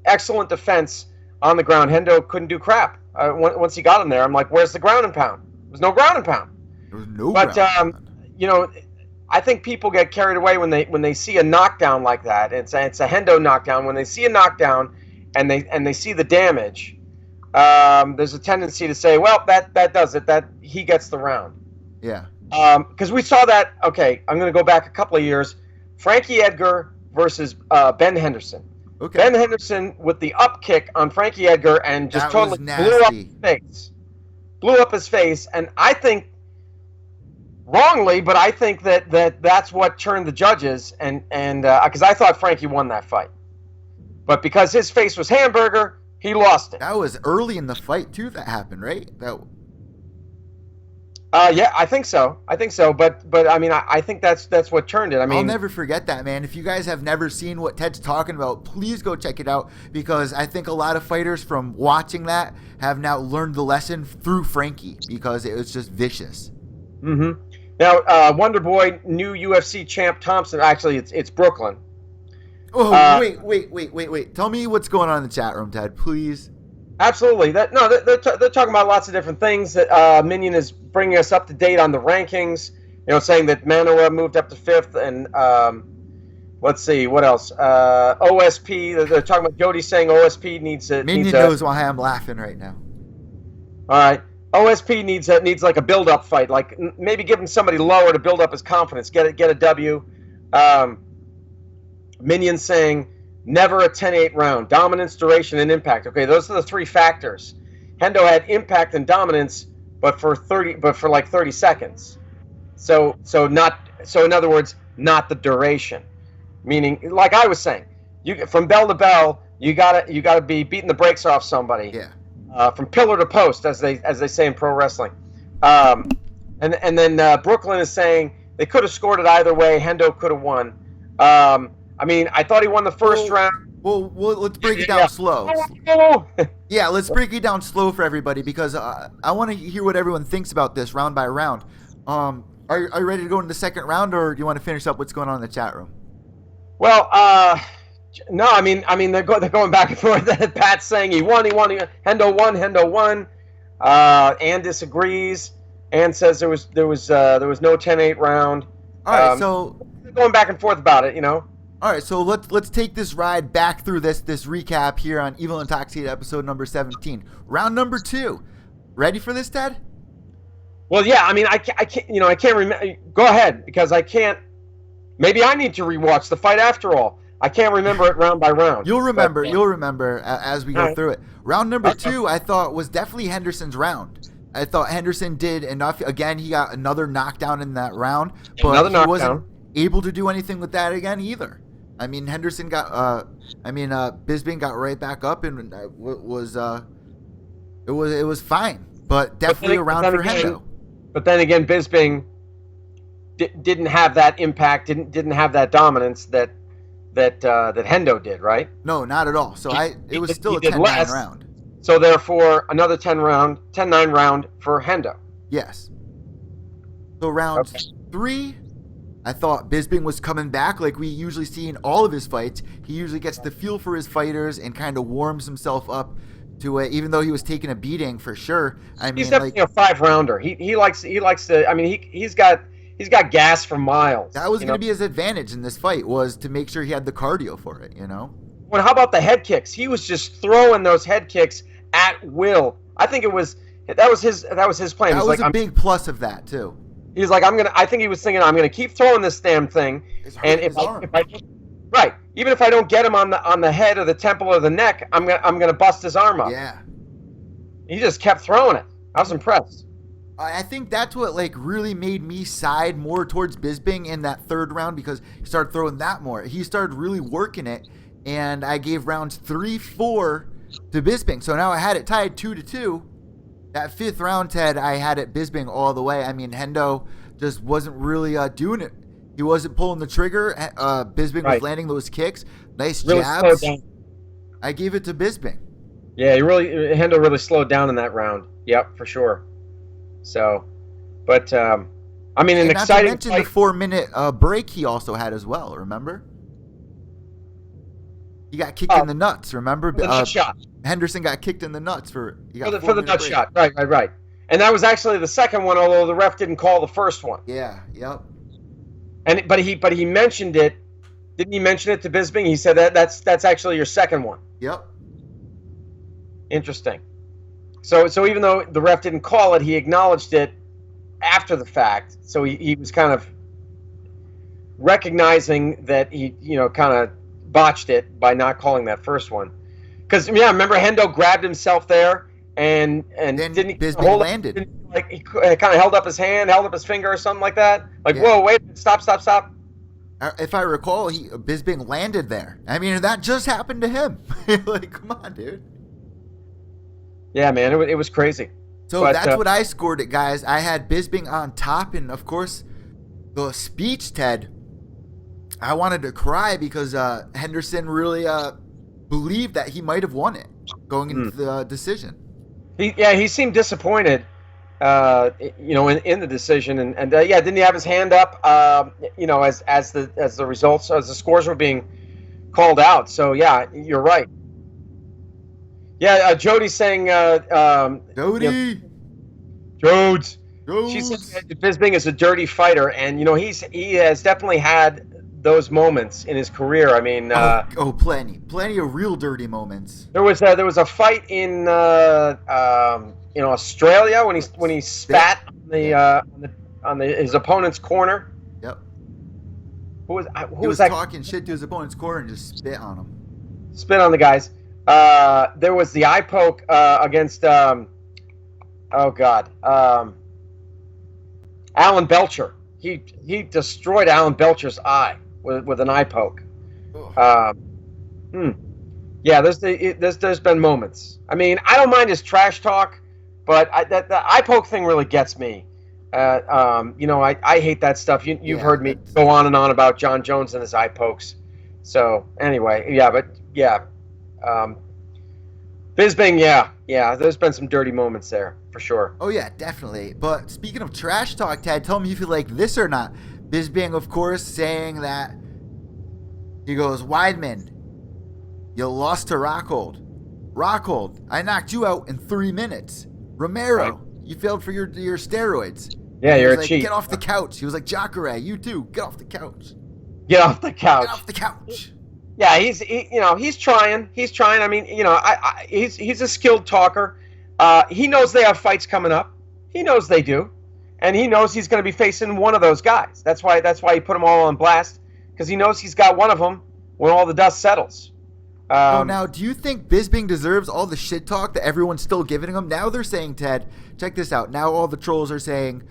excellent defense on the ground. Hendo couldn't do crap. Once he got him there, I'm like, where's the ground and pound? There was no ground and pound. There was no but ground. You know, I think people get carried away when they see a knockdown like that. It's a Hendo knockdown. When they see a knockdown and they see the damage, there's a tendency to say, well, that does it. That he gets the round. Yeah. Because we saw that. Okay, I'm going to go back a couple of years. Frankie Edgar versus Ben Henderson. Okay. Ben Henderson with the up kick on Frankie Edgar and just totally blew up his face. Blew up his face, and I think wrongly, but I think that's what turned the judges, and because I thought Frankie won that fight, but because his face was hamburger, he lost it. That was early in the fight too. That happened, right? Yeah, I think so. But I mean, I think that's what turned it. I mean, I'll never forget that, man. If you guys have never seen what Ted's talking about, please go check it out, because I think a lot of fighters from watching that have now learned the lesson through Frankie, because it was just vicious. Mm-hmm. Now, Wonder Boy, new UFC champ Thompson. Actually, it's Brooklyn. Oh, wait. Tell me what's going on in the chat room, Ted, please. Absolutely. They're talking about lots of different things. That Minion is bringing us up to date on the rankings. You know, saying that Manoa moved up to 5th, and let's see what else. OSP. They're talking about Jody saying OSP needs a. Minion knows why I'm laughing right now. All right. OSP needs like a build-up fight. Like maybe give him somebody lower to build up his confidence. Get a W. Minion saying never a 10-8 round. Dominance, duration, and impact. Okay, those are the three factors. Hendo had impact and dominance, but for like 30 seconds. So in other words, not the duration. Meaning, like I was saying, from bell to bell, you gotta be beating the brakes off somebody. Yeah. From pillar to post, as they say in pro wrestling. And then Brooklyn is saying they could have scored it either way. Hendo could have won. I mean, I thought he won the first round. Well, let's break it down slow. Yeah, let's break it down slow for everybody, because I want to hear what everyone thinks about this round by round. Are you ready to go into the second round, or do you want to finish up what's going on in the chat room? Well, no, I mean they're going back and forth. Pat's saying he won. Hendo won. Ann disagrees. Ann says there was no 10-8 round. All right, so they're going back and forth about it, you know. All right, so let's take this ride back through this recap here on Evil Intoxicated episode number 17, round number 2. Ready for this, Ted? Well, yeah. I mean, I can't remember. Go ahead, because I can't. Maybe I need to rewatch the fight after all. I can't remember it round by round. You'll remember as we go through it. Round number 2, I thought, was definitely Henderson's round. I thought Henderson did enough. Again, he got another knockdown in that round, but he wasn't able to do anything with that again either. I mean, Henderson got. Bisping got right back up, and it was fine, but definitely a round for Hendo. But then again, Bisping didn't have that impact, didn't have that dominance that Hendo did, right? No, not at all. So it was still he a did 10-9 less. round. So therefore, another 10-9 round for Hendo. Yes. So round 3, I thought Bisping was coming back like we usually see in all of his fights. He usually gets the feel for his fighters and kind of warms himself up to it, even though he was taking a beating for sure. I mean, he's definitely a 5-rounder. He likes to. I mean, he's got gas for miles. That was going to be his advantage in this fight, was to make sure he had the cardio for it. Well, how about the head kicks? He was just throwing those head kicks at will. I think that was his plan. That was a big plus of that too. He's like, I think he was thinking, I'm gonna keep throwing this damn thing, and if I even if I don't get him on the head or the temple or the neck, I'm gonna bust his arm up. Yeah. He just kept throwing it. I was impressed. I think that's what really made me side more towards Bisping in that 3rd round, because he started throwing that more. He started really working it, and I gave rounds 3, 4 to Bisping. So now I had it tied 2-2. That 5th round, Ted, I had it Bisping all the way. I mean, Hendo just wasn't really doing it. He wasn't pulling the trigger. Bisping was landing those kicks. Nice jabs. I gave it to Bisping. Yeah, Hendo really slowed down in that round. Yep, for sure. So, but I mean, an exciting not to mention the 4-minute break he also had as well. Remember? He got kicked in the nuts. Remember? The nut shot. Henderson got kicked in the nuts for the nut shot. Right. And that was actually the second one, although the ref didn't call the first one. Yeah. Yep. But he mentioned it. Didn't he mention it to Bisping? He said that's actually your second one. Yep. Interesting. So even though the ref didn't call it, he acknowledged it after the fact. So he was kind of recognizing that he kind of botched it by not calling that first one. Because remember Hendo grabbed himself there and then didn't Bisping hold landed. He kind of held up his hand, held up his finger or something like that. Like, whoa, wait, stop. If I recall, Bisping landed there. I mean, that just happened to him. Come on, dude. Yeah, man, it was crazy. So that's what I scored it, guys. I had Bisping on top, and of course, the speech, Ted. I wanted to cry because Henderson really believed that he might have won it going into the decision. He seemed disappointed, in the decision, and didn't he have his hand up, as the results, as the scores were being called out? So yeah, you're right. Yeah, Jody's saying, Jody, Jodes. She said Bisping is a dirty fighter, and he has definitely had those moments in his career. I mean, plenty of real dirty moments. There was a fight in Australia when he spat on his opponent's corner. Yep. Who was that? Talking shit to his opponent's corner and just spit on him. Spit on the guys. There was the eye poke against Alan Belcher. He destroyed Alan Belcher's eye with an eye poke. Yeah, there's been moments. I mean, I don't mind his trash talk, but the eye poke thing really gets me. I hate that stuff. You've heard me go on and on about John Jones and his eye pokes. So anyway, Bisping, there's been some dirty moments there for sure. Oh yeah, definitely. But speaking of trash talk, Ted, tell me if you like this or not. Bisping, of course, saying that he goes, Weidman, you lost to Rockhold. Rockhold, I knocked you out in 3 minutes. Romero, you failed for your steroids. Yeah, you're a cheat. Get off the couch. He was like, Jacare, you too. Get off the couch. Get off the couch. Get off the couch. Yeah, he's trying. He's trying. I mean, he's a skilled talker. He knows they have fights coming up. He knows they do, and he knows he's going to be facing one of those guys. That's why he put them all on blast, because he knows he's got one of them when all the dust settles. Now, do you think Bisping deserves all the shit talk that everyone's still giving him? Now they're saying, Ted, check this out. Now all the trolls are saying,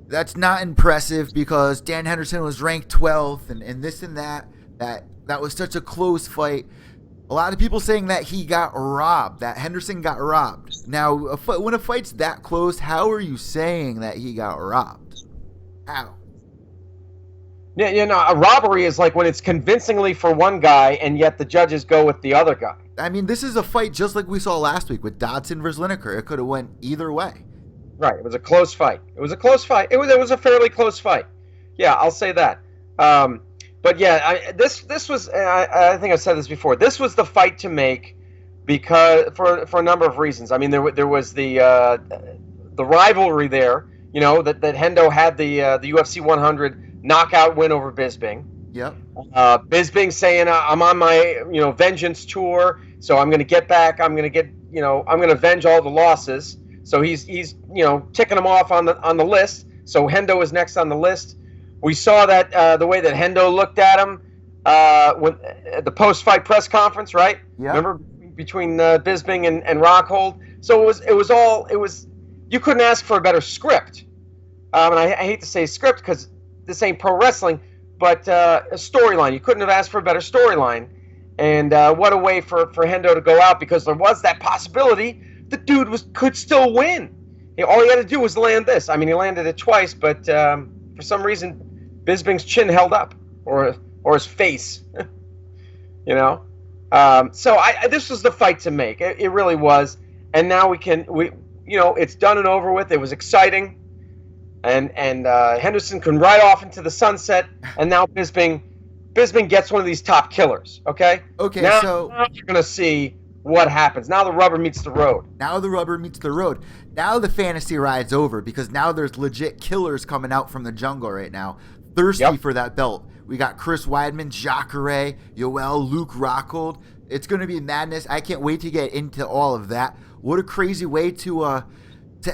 that's not impressive because Dan Henderson was ranked 12th and this and that. That was such a close fight. A lot of people saying that he got robbed, that Henderson got robbed. Now, when a fight's that close, how are you saying that he got robbed? How? Yeah, a robbery is like when it's convincingly for one guy and yet the judges go with the other guy. I mean, this is a fight just like we saw last week with Dodson versus Lineker. It could have went either way. Right. It was a close fight. It was a close fight. It was a fairly close fight. Yeah, I'll say that. But yeah, this was. I think I said this before. This was the fight to make because for a number of reasons. I mean, there was the rivalry there. You know that Hendo had the UFC 100 knockout win over Bisping. Yep. Bisping saying I'm on my vengeance tour, so I'm going to get back. I'm going to avenge all the losses. So he's ticking them off on the list. So Hendo is next on the list. We saw that the way that Hendo looked at him when at the post-fight press conference, right? Yeah. Remember between Bisping and Rockhold. So it was you couldn't ask for a better script. And I hate to say script because this ain't pro wrestling, but a storyline. You couldn't have asked for a better storyline. And what a way for Hendo to go out, because there was that possibility the dude could still win. All he had to do was land this. I mean, he landed it twice, but for some reason, Bisping's chin held up, or his face. So this was the fight to make. It really was. And now it's done and over with. It was exciting, and Henderson can ride off into the sunset. And now Bisping gets one of these top killers. Okay. Okay. Now you're gonna see what happens. Now the rubber meets the road. Now the fantasy ride's over, because now there's legit killers coming out from the jungle right now, thirsty for that belt. We got Chris Weidman, Jacare, Yoel, Luke Rockhold. It's going to be madness. I can't wait to get into all of that. What a crazy way to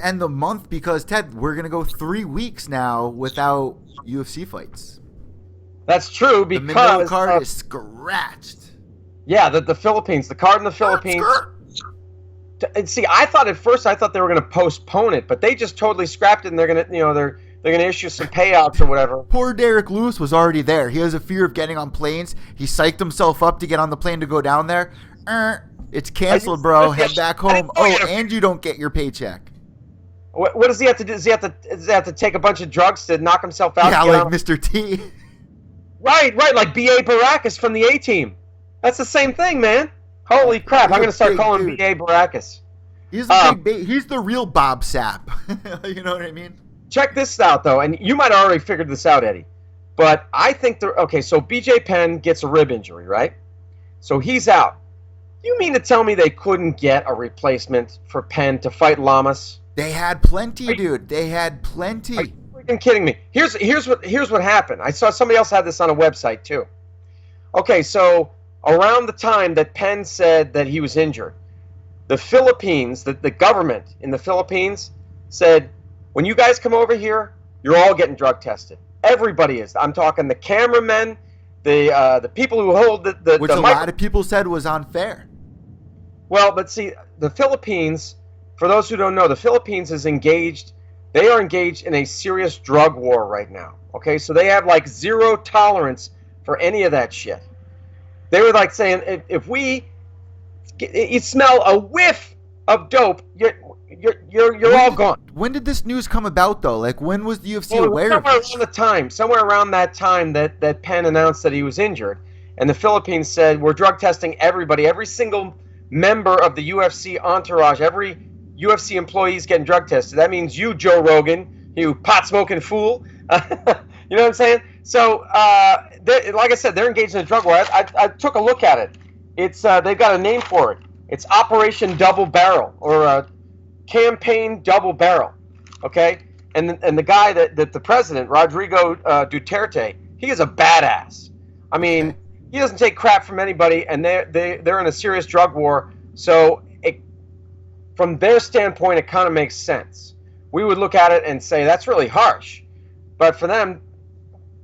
end the month, because, Ted, we're going to go 3 weeks now without UFC fights. That's true, because the middle card is scratched. Yeah, the Philippines, the card in the Philippines. And see, I thought at first they were going to postpone it, but they just totally scrapped it, and they're going to they're going to issue some payouts or whatever. Poor Derek Lewis was already there. He has a fear of getting on planes. He psyched himself up to get on the plane to go down there. It's canceled, bro. Head back home. Oh, and you don't get your paycheck. What does he have to do? Does he have to take a bunch of drugs to knock himself out? Yeah, like Mr. T. Right, like B.A. Baracus from the A-Team. That's the same thing, man. Holy crap! I'm going to start calling B.A. Baracus. He's the real Bob Sapp. You know what I mean? Check this out, though, and you might have already figured this out, Eddie. But I think so BJ Penn gets a rib injury, right? So he's out. You mean to tell me they couldn't get a replacement for Penn to fight Lamas? They had plenty, dude. They had plenty. Are you freaking kidding me? Here's what happened. I saw somebody else had this on a website too. Okay, so around the time that Penn said that he was injured, the Philippines, the government in the Philippines said, when you guys come over here, you're all getting drug tested. Everybody is. I'm talking the cameramen, the people who hold the which a lot of people said was unfair. Well, but see, the Philippines, for those who don't know, the Philippines is engaged. They are engaged in a serious drug war right now. Okay, so they have like zero tolerance for any of that shit. They were like saying, if you smell a whiff of dope, you're all gone. When did this news come about, though? Like, when was the UFC aware of this? Somewhere around that time that Penn announced that he was injured, and the Philippines said, we're drug testing everybody, every single member of the UFC entourage, every UFC employee is getting drug tested. That means you, Joe Rogan, you pot-smoking fool. You know what I'm saying? So, like I said, they're engaged in a drug war. I took a look at it. It's they've got a name for it. It's Operation Double Barrel, or Campaign Double Barrel. Okay? And the guy that the president, Rodrigo Duterte, he is a badass. I mean, he doesn't take crap from anybody, and they're in a serious drug war. So from their standpoint, it kind of makes sense. We would look at it and say, that's really harsh. But for them,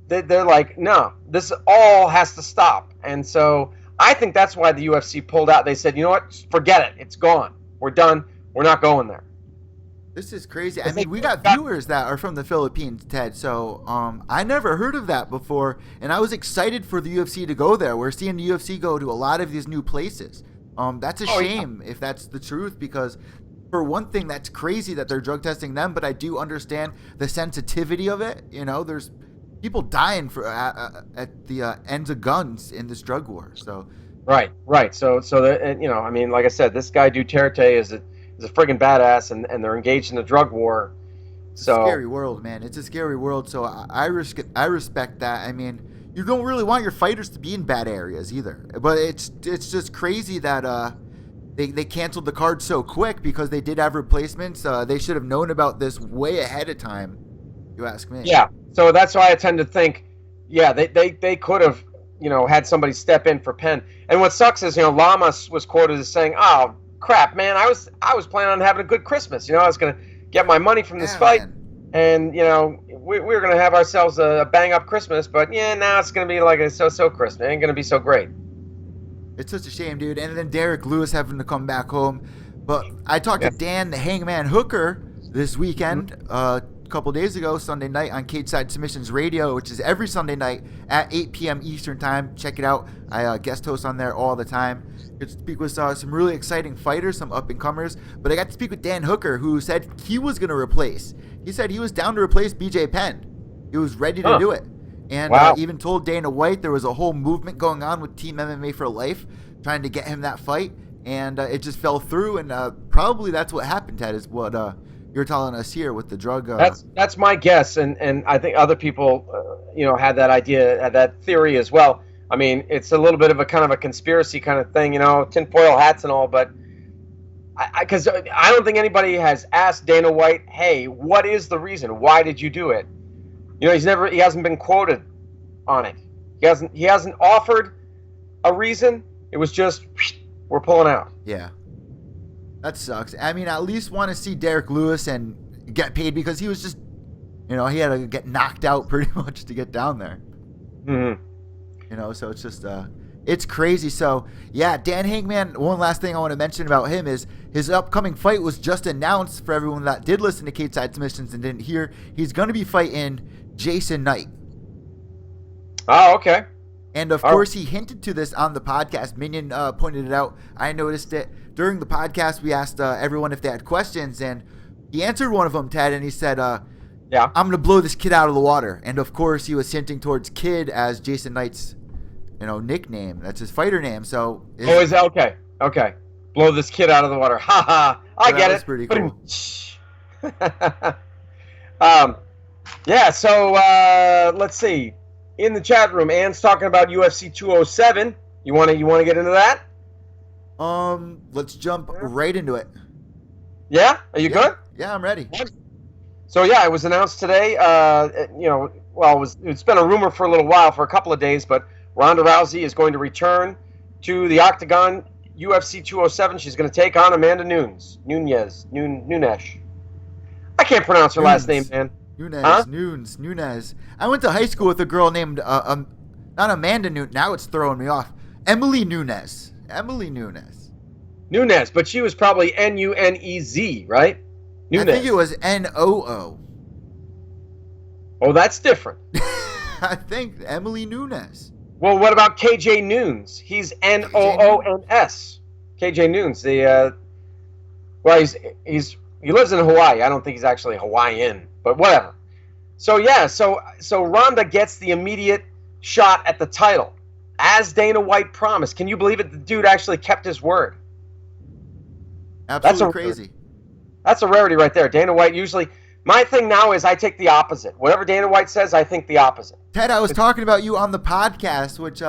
they're like, no, this all has to stop. And so I think that's why the UFC pulled out. They said, you know what, forget it. It's gone. We're done. We're not going there. This is crazy. I mean, we got viewers that are from the Philippines, Ted. So I never heard of that before, and I was excited for the UFC to go there. We're seeing the UFC go to a lot of these new places. That's a shame if that's the truth, because for one thing, that's crazy that they're drug testing them, but I do understand the sensitivity of it. You know, there's people dying for at the ends of guns in this drug war. So Right. So I mean, like I said, this guy Duterte is a friggin' badass, and they're engaged in a drug war. it's a So scary world, man. It's a scary world. So I respect that. I mean, you don't really want your fighters to be in bad areas either. But it's just crazy that they canceled the card so quick because they did have replacements. They should have known about this way ahead of time. You ask me. yeah, so that's why I tend to think, yeah, they could have, had somebody step in for Penn. And what sucks is, Lamas was quoted as saying, "Oh crap, man, I was planning on having a good Christmas. I was gonna get my money from this fight, Man. and we were gonna have ourselves a bang up Christmas. But yeah, now it's gonna be like a so Christmas. It ain't gonna be so great." It's such a shame, dude. And then Derek Lewis having to come back home. But I talked to Dan, the Hangman Hooker, this weekend, a couple days ago, Sunday night on Cage-Side Submissions Radio, which is every Sunday night at 8 p.m. Eastern Time. Check it out. I guest host on there all the time. Get to speak with some really exciting fighters, some up-and-comers. But I got to speak with Dan Hooker, who said he was going to replace. He said he was down to replace BJ Penn. He was ready to do it. And Wow. even told Dana White there was a whole movement going on with Team MMA for Life trying to get him that fight. And it just fell through. And probably that's what happened, Ted, is what you're telling us here with the drug. That's my guess, and I think other people, had that idea, had that theory as well. I mean, it's a little bit of a kind of a conspiracy kind of thing, tinfoil hats and all, but because I don't think anybody has asked Dana White, "Hey, what is the reason? Why did you do it?" He hasn't been quoted on it. He hasn't offered a reason. It was just, we're pulling out. Yeah. That sucks. I mean, I at least want to see Derek Lewis and get paid because he was just, he had to get knocked out pretty much to get down there. Mm-hmm. So it's just, it's crazy. So, yeah, Dan Hangman, one last thing I want to mention about him is his upcoming fight was just announced for everyone that did listen to Cage-Side Submissions and didn't hear. He's going to be fighting Jason Knight. Oh, okay. And, of course, he hinted to this on the podcast. Minion pointed it out. I noticed it. During the podcast, we asked everyone if they had questions, and he answered one of them, Ted, and he said, yeah, I'm going to blow this kid out of the water. And, of course, he was hinting towards Kid as Jason Knight's, nickname. That's his fighter name. So, is that okay? Okay. Blow this kid out of the water. Ha ha. I get it. That's pretty cool. Yeah, so let's see. In the chat room, Ann's talking about UFC 207. You want to get into that? Let's jump right into it. Yeah? Are you good? Yeah, I'm ready. So yeah, it was announced today. It's been a rumor for a little while, for a couple of days, but Ronda Rousey is going to return to the Octagon UFC 207. She's going to take on Amanda Nunes. I can't pronounce her last name, man. Nunes. I went to high school with a girl named not Amanda Nunes. Now it's throwing me off. Emily Nunes. Nunes, but she was probably Nunez, right? Nunes. I think it was Noo. Oh, that's different. I think Emily Nunes. Well, what about KJ Nunes? He's Noons. KJ Nunes. He lives in Hawaii. I don't think he's actually Hawaiian, but whatever. So yeah, so Ronda gets the immediate shot at the title, as Dana White promised. Can you believe it? The dude actually kept his word. Absolutely crazy. That's a rarity right there. Dana White usually. My thing now is I take the opposite. Whatever Dana White says, I think the opposite. Ted, I was talking about you on the podcast, which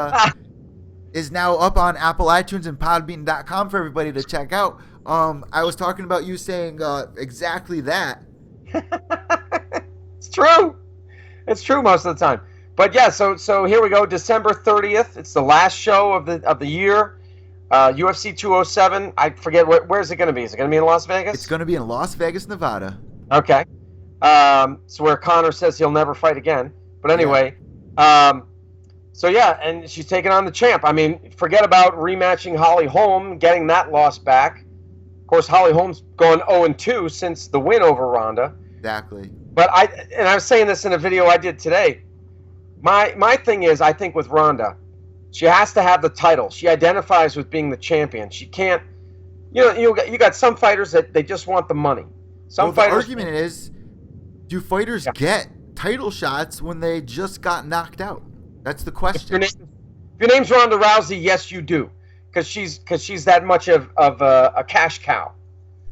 is now up on Apple iTunes and Podbean.com for everybody to check out. I was talking about you saying exactly that. It's true. It's true most of the time. But yeah, so here we go. December 30th. It's the last show of the year. UFC 207. I forget where's it going to be. Is it going to be in Las Vegas? It's going to be in Las Vegas, Nevada. Okay. So where Conor says he'll never fight again. But anyway, so yeah, and she's taking on the champ. I mean, forget about rematching Holly Holm, getting that loss back. Of course, Holly Holm's gone 0-2 since the win over Ronda. Exactly. But I was saying this in a video I did today. My thing is, I think with Ronda, she has to have the title. She identifies with being the champion. She can't. You got some fighters that they just want the money. The argument is, do fighters get title shots when they just got knocked out? That's the If question. if your name's Ronda Rousey, yes, you do, because she's that much of a cash cow.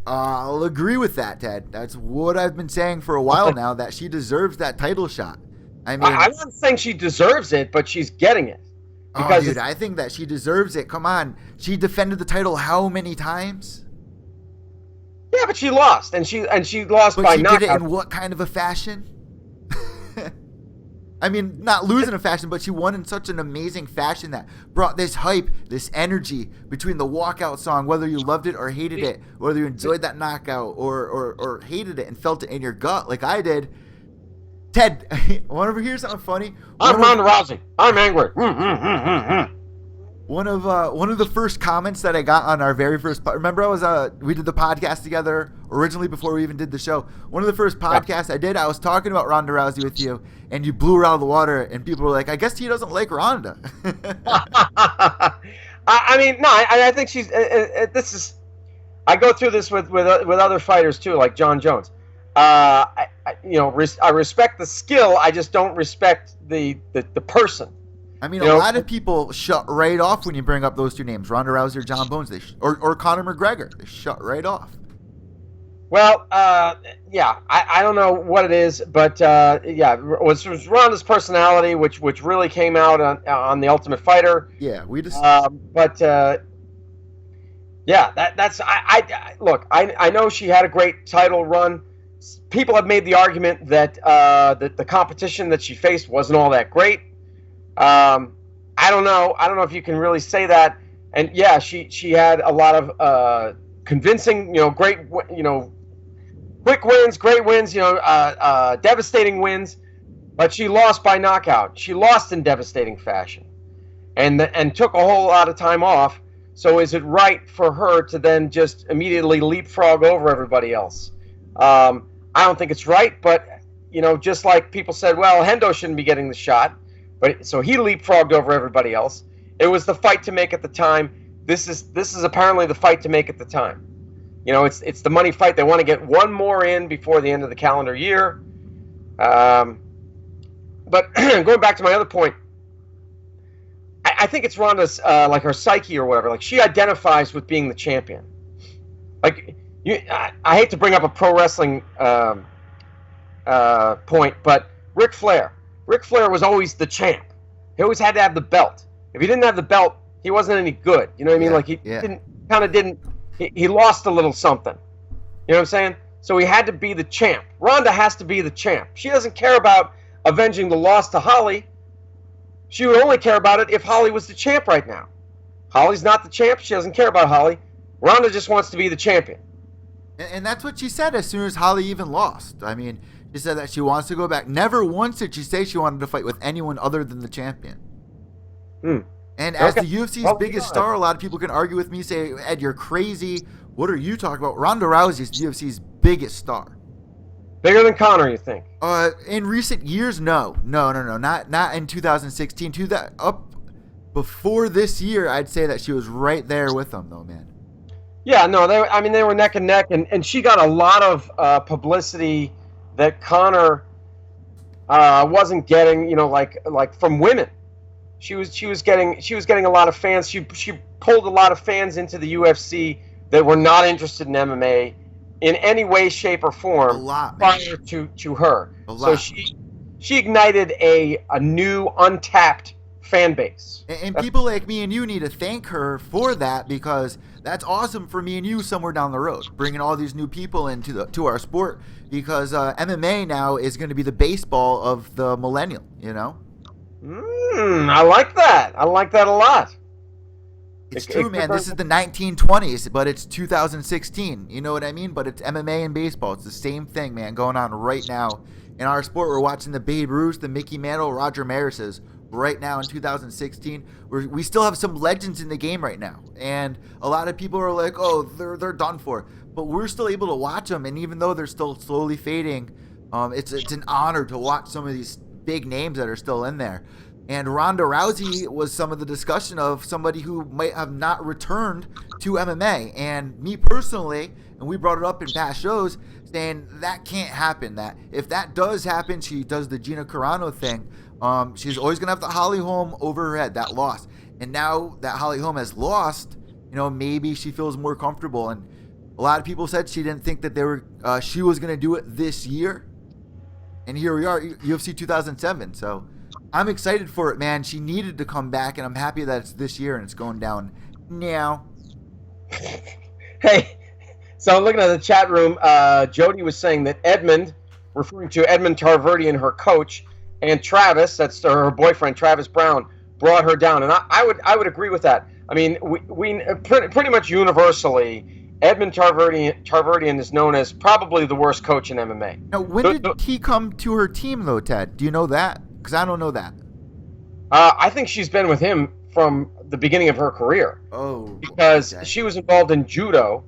I'll agree with that, Ted. That's what I've been saying for a while now, that she deserves that title shot. I mean, I'm not saying she deserves it, but she's getting it. oh, dude, I think that she deserves it. Come on. She defended the title how many times? Yeah, but she lost, and she lost But by she knockout. did it in what kind of a fashion? I mean, not losing a fashion, but she won in such an amazing fashion that brought this hype, this energy between the walkout song, whether you loved it or hated it, whether you enjoyed that knockout or hated it and felt it in your gut like I did. Ted, want to hear something funny? I'm Ronda Rousey. I'm angry. One of the first comments that I got on our very first remember we did the podcast together originally before we even did the show. One of the first podcasts I did, I was talking about Ronda Rousey with you, and you blew her out of the water, and people were like, "I guess he doesn't like Ronda." I mean, no, I think she's. This is. I go through this with other fighters too, like John Jones. I respect the skill. I just don't respect the person. I mean, a lot of people shut right off when you bring up those two names, Ronda Rousey or John Bones, or Conor McGregor. They shut right off. Well, yeah, I don't know what it is, but yeah, it was Ronda's personality, which really came out on the Ultimate Fighter. Yeah, we just. But yeah, that's look. I know she had a great title run. People have made the argument that the competition that she faced wasn't all that great. I don't know. I don't know if you can really say that. And yeah, she had a lot of convincing, great, quick wins, great wins, devastating wins. But she lost by knockout. She lost in devastating fashion, and took a whole lot of time off. So is it right for her to then just immediately leapfrog over everybody else? I don't think it's right. But just like people said, well, Hendo shouldn't be getting the shot. But so he leapfrogged over everybody else. It was the fight to make at the time. This is apparently the fight to make at the time. It's the money fight. They want to get one more in before the end of the calendar year. But going back to my other point, I think it's Ronda's like her psyche or whatever. Like she identifies with being the champion. Like I hate to bring up a pro wrestling point, but Ric Flair. Ric Flair was always the champ. He always had to have the belt. If he didn't have the belt, he wasn't any good. You know what I mean? Like he didn't. He lost a little something. You know what I'm saying? So he had to be the champ. Ronda has to be the champ. She doesn't care about avenging the loss to Holly. She would only care about it if Holly was the champ right now. Holly's not the champ. She doesn't care about Holly. Ronda just wants to be the champion. And that's what she said as soon as Holly even lost. I mean, she said that she wants to go back. Never once did she say she wanted to fight with anyone other than the champion. And as the UFC's biggest star, a lot of people can argue with me, say, Ed, you're crazy. What are you talking about? Ronda Rousey is the UFC's biggest star. Bigger than Conor, you think? In recent years, no. Not in 2016. Up before this year, I'd say that she was right there with them, though, man. Yeah, no, they were neck and neck, and she got a lot of publicity that Conor wasn't getting, like from women. She was getting a lot of fans. She pulled a lot of fans into the UFC that were not interested in MMA in any way, shape, or form. A lot, prior to her. A lot. So she ignited a new untapped fan base. And people like me and you need to thank her for that, because that's awesome for me and you somewhere down the road, bringing all these new people into our sport, because MMA now is going to be the baseball of the millennial, I like that. I like that a lot. It's true, man. This is the 1920s, but it's 2016. You know what I mean? But it's MMA and baseball. It's the same thing, man, going on right now. In our sport, we're watching the Babe Ruth, the Mickey Mantle, Roger Marises right now in 2016. We still have some legends in the game right now. And a lot of people are like, oh, they're done for. But we're still able to watch them. And even though they're still slowly fading, it's an honor to watch some of these big names that are still in there. And Ronda Rousey was some of the discussion of somebody who might have not returned to MMA. And me personally, and we brought it up in past shows, saying that can't happen. That if that does happen, she does the Gina Carano thing. She's always gonna have the Holly Holm over her head. That loss, and now that Holly Holm has lost, maybe she feels more comfortable. And a lot of people said she didn't think that she was gonna do it this year. And here we are, UFC 2007. So I'm excited for it, man. She needed to come back, and I'm happy that it's this year and it's going down now. Hey, so looking at the chat room, Jody was saying that Edmund, referring to Edmund Tarverdian, her coach, and Travis, that's her boyfriend, Travis Brown, brought her down. And I would agree with that. I mean, we pretty much universally, Edmund Tarverdian is known as probably the worst coach in MMA. Now, when did he come to her team, though, Ted? Do you know that? Because I don't know that. I think she's been with him from the beginning of her career. Oh. Because she was involved in judo.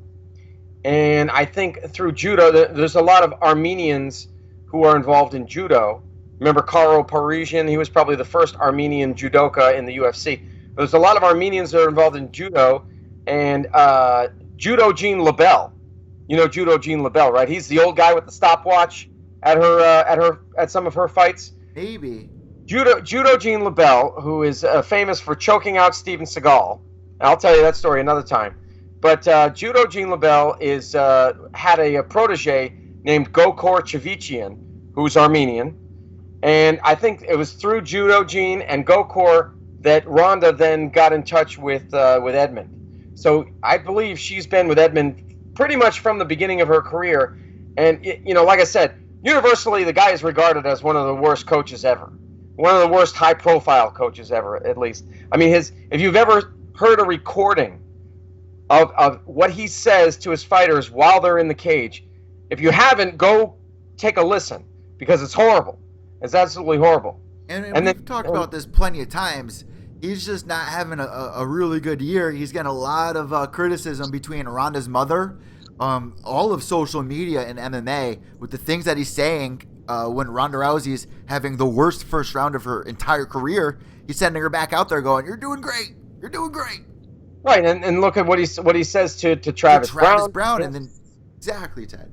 And I think through judo, there's a lot of Armenians who are involved in judo. Remember Karo Parisian? He was probably the first Armenian judoka in the UFC. There's a lot of Armenians that are involved in judo. And Judo Gene LaBelle. You know Judo Gene LaBelle, right? He's the old guy with the stopwatch at some of her fights. Maybe. Judo Gene LaBelle, who is famous for choking out Steven Seagal. And I'll tell you that story another time. But Judo Gene LaBelle had a protege named Gokor Chavichian, who's Armenian. And I think it was through Judo Gene and Gokor that Ronda then got in touch with Edmund. So I believe she's been with Edmund pretty much from the beginning of her career. And, like I said, universally, the guy is regarded as one of the worst coaches ever. One of the worst high-profile coaches ever, at least. I mean, if you've ever heard a recording of what he says to his fighters while they're in the cage, if you haven't, go take a listen, because it's horrible. It's absolutely horrible. And we've talked about this plenty of times. He's just not having a really good year. He's getting a lot of criticism between Ronda's mother, all of social media and MMA, with the things that he's saying when Ronda Rousey's having the worst first round of her entire career. He's sending her back out there going, "You're doing great. You're doing great." Right, and look at what he says to Travis Brown. Yes. And then exactly, Ted.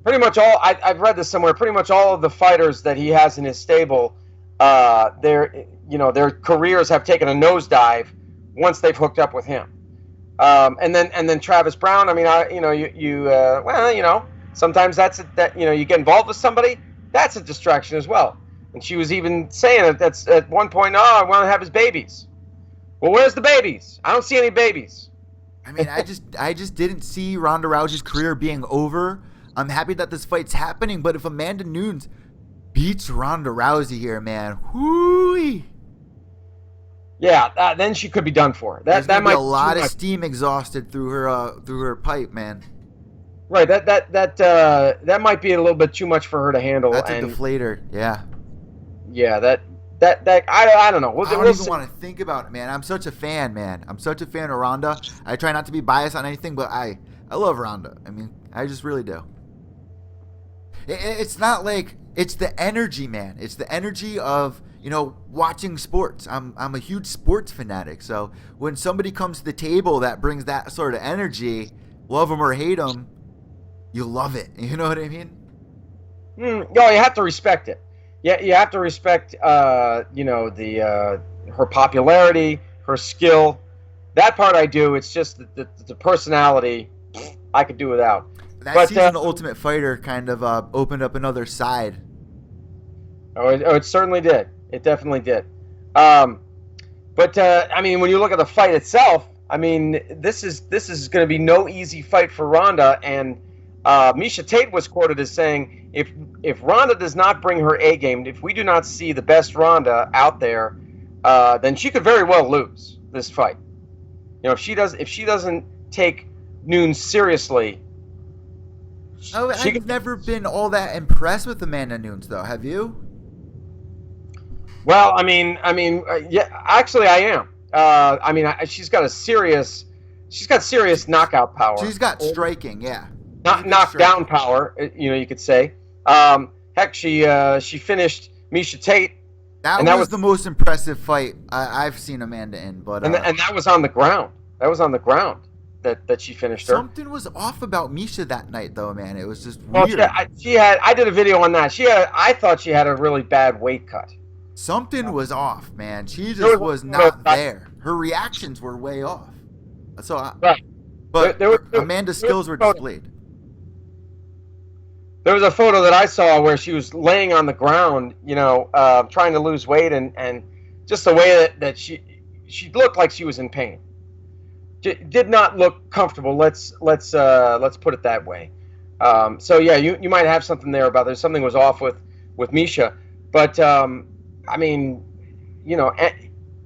Pretty much all I've read this somewhere. Pretty much all of the fighters that he has in his stable, their careers have taken a nosedive once they've hooked up with him. And then Travis Brown. I mean, sometimes you get involved with somebody, that's a distraction as well. And she was even saying that's at one point, I want to have his babies. Well, where's the babies? I don't see any babies. I mean, I just didn't see Ronda Rousey's career being over. I'm happy that this fight's happening, but if Amanda Nunes beats Ronda Rousey here, man, whoo-wee. Yeah, then she could be done for. That might be a lot of steam exhausted through her pipe, man. Right, that might be a little bit too much for her to handle. That's a deflator, yeah. Yeah, I don't know. I don't even want to think about it, man. I'm such a fan, man. I'm such a fan of Ronda. I try not to be biased on anything, but I love Ronda. I mean, I just really do. It's not like it's the energy, man. It's the energy of watching sports. I'm a huge sports fanatic. So when somebody comes to the table that brings that sort of energy, love them or hate them, you love it. You know what I mean? You have to respect it. Yeah, you have to respect, her popularity, her skill. That part I do. It's just the personality I could do without. That season, The Ultimate Fighter kind of opened up another side. It certainly did. It definitely did. I mean, when you look at the fight itself, I mean, this is going to be no easy fight for Ronda. And Miesha Tate was quoted as saying, if Ronda does not bring her A game, if we do not see the best Ronda out there, then she could very well lose this fight. If she doesn't take Nunes seriously. I've never been all that impressed with Amanda Nunes, though. Have you? Well, I mean, yeah. Actually, I am. She's got serious knockout power. She's got striking, yeah. Not knockdown power, you could say. Heck, she finished Miesha Tate That And that was was the most impressive fight I've seen Amanda in. But and that was on the ground. That was on the ground that she finished her. something was off about Misha that night, though, man. It was just Well, weird. she had. I did a video on that. I thought she had a really bad weight cut. Something was off, man. She just was not there. Her reactions were way off. Right. But There was- Amanda's skills were displayed. There was a photo that I saw where she was laying on the ground, trying to lose weight, and just the way that she looked like she was in pain. Did not look comfortable. Let's put it that way. So yeah, you might have something there about there's something was off with Misha, but I mean,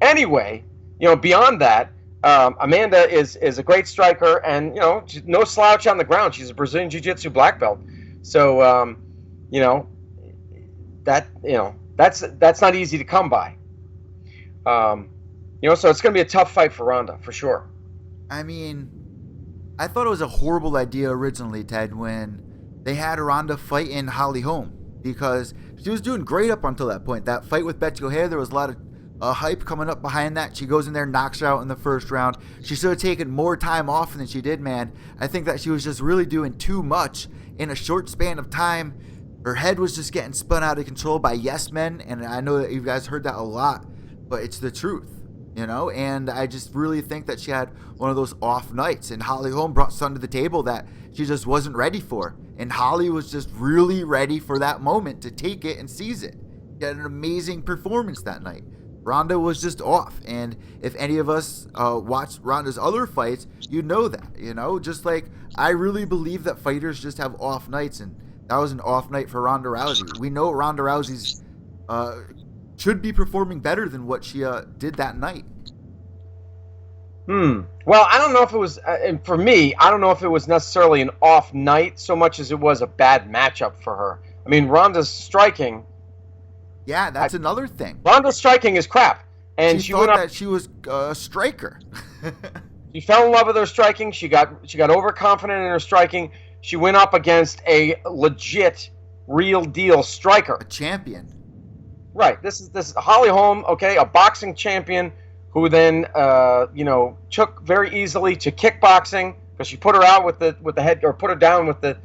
anyway, beyond that, Amanda is a great striker, and she's no slouch on the ground. She's a Brazilian Jiu-Jitsu black belt, so that's not easy to come by. So it's going to be a tough fight for Ronda for sure. I mean, I thought it was a horrible idea originally, Ted, when they had Ronda fight in Holly Holm, because she was doing great up until that point. That fight with Betty O'Hare, there was a lot of hype coming up behind that. She goes in there, knocks her out in the first round. She should have taken more time off than she did, man. I think that she was just really doing too much in a short span of time. Her head was just getting spun out of control by yes men, and I know that you guys heard that a lot, but it's the truth. And I just really think that she had one of those off nights, and Holly Holm brought something to the table that she just wasn't ready for, and Holly was just really ready for that moment to take it and seize it. She had an amazing performance that night. Ronda was just off, and if any of us watched Ronda's other fights, you'd know that, just like I really believe that fighters just have off nights, and that was an off night for Ronda Rousey. We know Ronda Rousey's should be performing better than what she did that night. Well, I don't know if it was, and for me, I don't know if it was necessarily an off night so much as it was a bad matchup for her. I mean, Ronda's striking. Yeah, that's another thing. Ronda's striking is crap, and she thought that she was a striker. She fell in love with her striking. She got overconfident in her striking. She went up against a legit, real deal striker, A champion. Right. This is Holly Holm, okay, a boxing champion who then took very easily to kickboxing because she put her out with the head, or put her down with the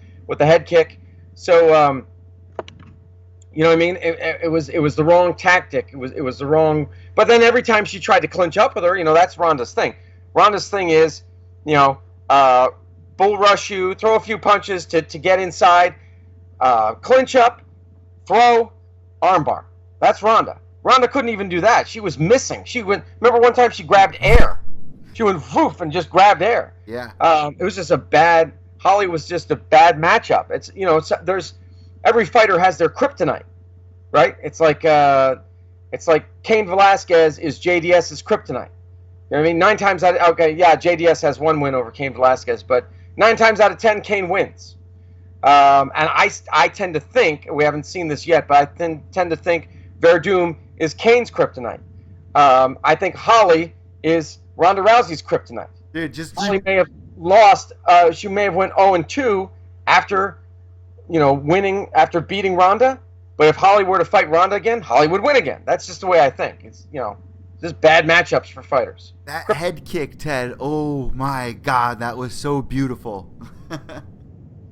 head kick. So you know what I mean? It was the wrong tactic. It was the wrong. But then every time she tried to clinch up with her, that's Ronda's thing. Ronda's thing is, bull rush you, throw a few punches to get inside, clinch up, throw, armbar. That's Ronda. Ronda couldn't even do that. She was missing. Remember one time she grabbed air. She went woof and just grabbed air. Yeah. It was just Holly was just a bad matchup. There's every fighter has their kryptonite, right? It's like Cain Velasquez is JDS's kryptonite. You know what I mean? 9 times out of, JDS has 1 win over Cain Velasquez, but 9 times out of 10, Cain wins. And I tend to think, we haven't seen this yet, but I tend to think Verdum is Cain's kryptonite. I think Holly is Ronda Rousey's kryptonite. Dude, Holly may have lost. She may have went 0-2 after, winning after beating Ronda. But if Holly were to fight Ronda again, Holly would win again. That's just the way I think. It's just bad matchups for fighters. That head kick, Ted. Oh my God, that was so beautiful.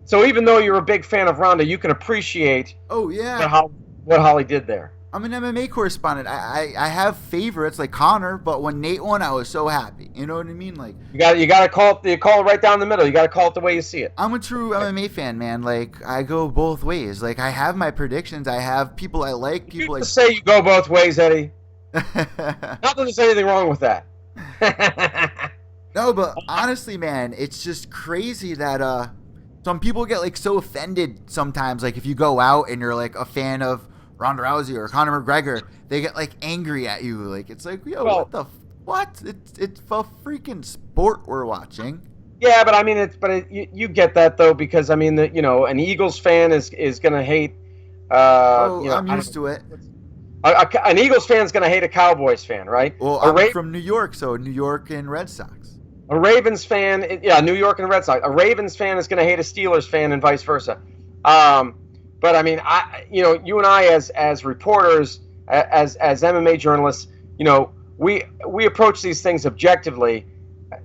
So even though you're a big fan of Ronda, you can appreciate. Oh yeah. What Holly did there. I'm an MMA correspondent. I have favorites like Conor, but when Nate won, I was so happy. You know what I mean? Like you got to call it right down the middle. You got to call it the way you see it. I'm a true MMA fan, man. Like I go both ways. Like I have my predictions. I have people I like. People you say you go both ways, Eddie. like. Not that there's anything wrong with that. No, but honestly, man, it's just crazy that some people get like so offended sometimes. Like if you go out and you're like a fan of Ronda Rousey or Conor McGregor, they get like angry at you. Like it's like, yo, what? It's a freaking sport we're watching. Yeah, but I mean, you get that though, because I mean, an Eagles fan is gonna hate. I'm used to it. An Eagles fan is gonna hate a Cowboys fan, right? Well, I'm from New York, so New York and Red Sox. A Ravens fan, New York and Red Sox. A Ravens fan is gonna hate a Steelers fan, and vice versa. But I mean, you and I as reporters, as MMA journalists, we approach these things objectively.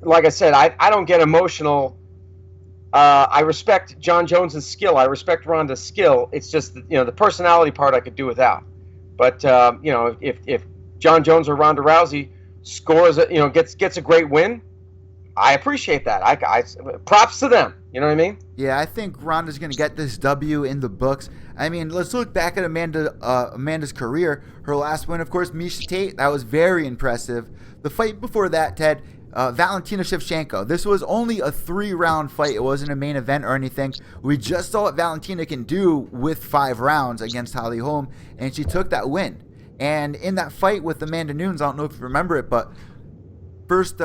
Like I said, I don't get emotional. I respect John Jones's skill. I respect Ronda's skill. It's just the personality part I could do without. But if John Jones or Ronda Rousey scores, gets a great win, I appreciate that. I props to them. You know what I mean? Yeah, I think Ronda's going to get this W in the books. I mean, let's look back at Amanda's career. Her last win, of course, Miesha Tate. That was very impressive. The fight before that, Ted, Valentina Shevchenko. This was only a 3-round fight. It wasn't a main event or anything. We just saw what Valentina can do with 5 rounds against Holly Holm, and she took that win. And in that fight with Amanda Nunes, I don't know if you remember it, but first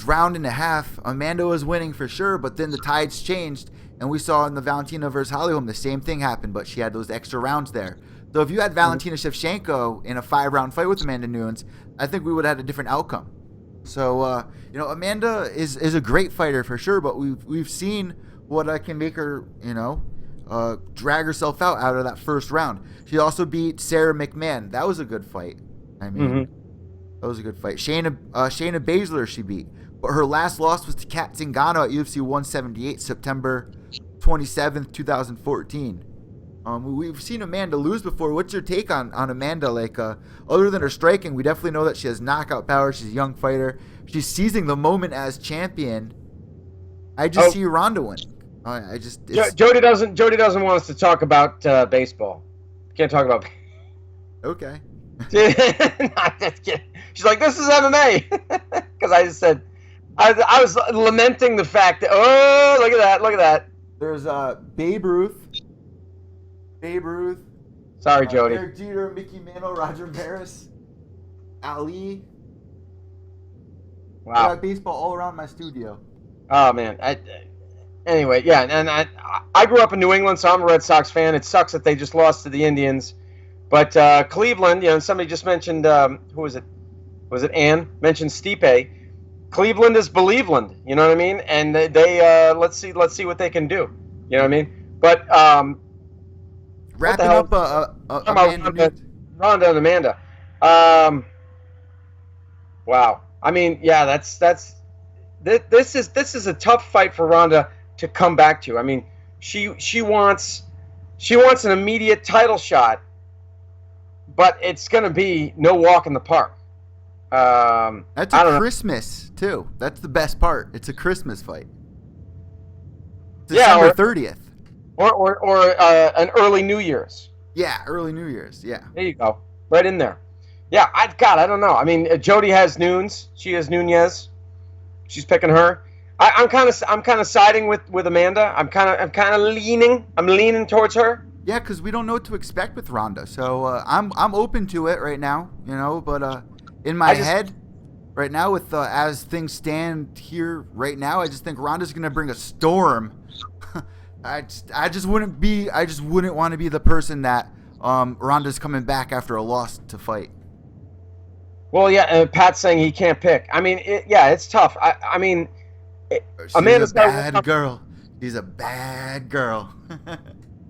round and a half, Amanda was winning for sure, but then the tides changed, and we saw in the Valentina versus Holly Holm the same thing happened, but she had those extra rounds there. So if you had Valentina Shevchenko in a 5-round fight with Amanda Nunes, I think we would have had a different outcome. So Amanda is a great fighter for sure, but we've seen what can make her drag herself out of that first round. She also beat Sarah McMahon. That was a good fight. I mean, that was a good fight. Shayna Baszler she beat, but her last loss was to Kat Zingano at UFC 178, September 27th, 2014. We've seen Amanda lose before. What's your take on Amanda? Like, other than her striking, we definitely know that she has knockout power. She's a young fighter. She's seizing the moment as champion. I just see Ronda winning. Jody doesn't want us to talk about baseball. Can't talk about. Okay. Not just kidding. She's like, this is MMA, because I just said I was lamenting the fact that look at that. There's Babe Ruth. Sorry, Jody. Derek Jeter, Mickey Mantle, Roger Maris, Ali. Wow. I got baseball all around my studio. Oh man. Anyway, yeah, and I grew up in New England, so I'm a Red Sox fan. It sucks that they just lost to the Indians, but Cleveland. Somebody just mentioned who was it? Was it Ann? Mentioned Stipe. Cleveland is Believeland. You know what I mean? And they let's see what they can do. You know what I mean? But wrapping up Ronda and Amanda. Wow. I mean, yeah, this is a tough fight for Ronda to come back to. I mean, she wants an immediate title shot, but it's going to be no walk in the park. That's a Christmas too. That's the best part. It's a Christmas fight. December 30th. Or an early New Year's. Yeah, early New Year's. Yeah. There you go. Right in there. Yeah, I don't know. I mean, Jody has Nunes. She has Nunes. She's picking her. I'm kind of siding with Amanda. I'm kind of leaning. I'm leaning towards her. Yeah, because we don't know what to expect with Ronda. So I'm open to it right now. But in my head, right now, with as things stand here right now, I just think Ronda's gonna bring a storm. I just wouldn't want to be the person that Ronda's coming back after a loss to fight. Well, yeah, and Pat's saying he can't pick. I mean, it's tough. I mean, Amanda's a bad girl. She's a bad girl.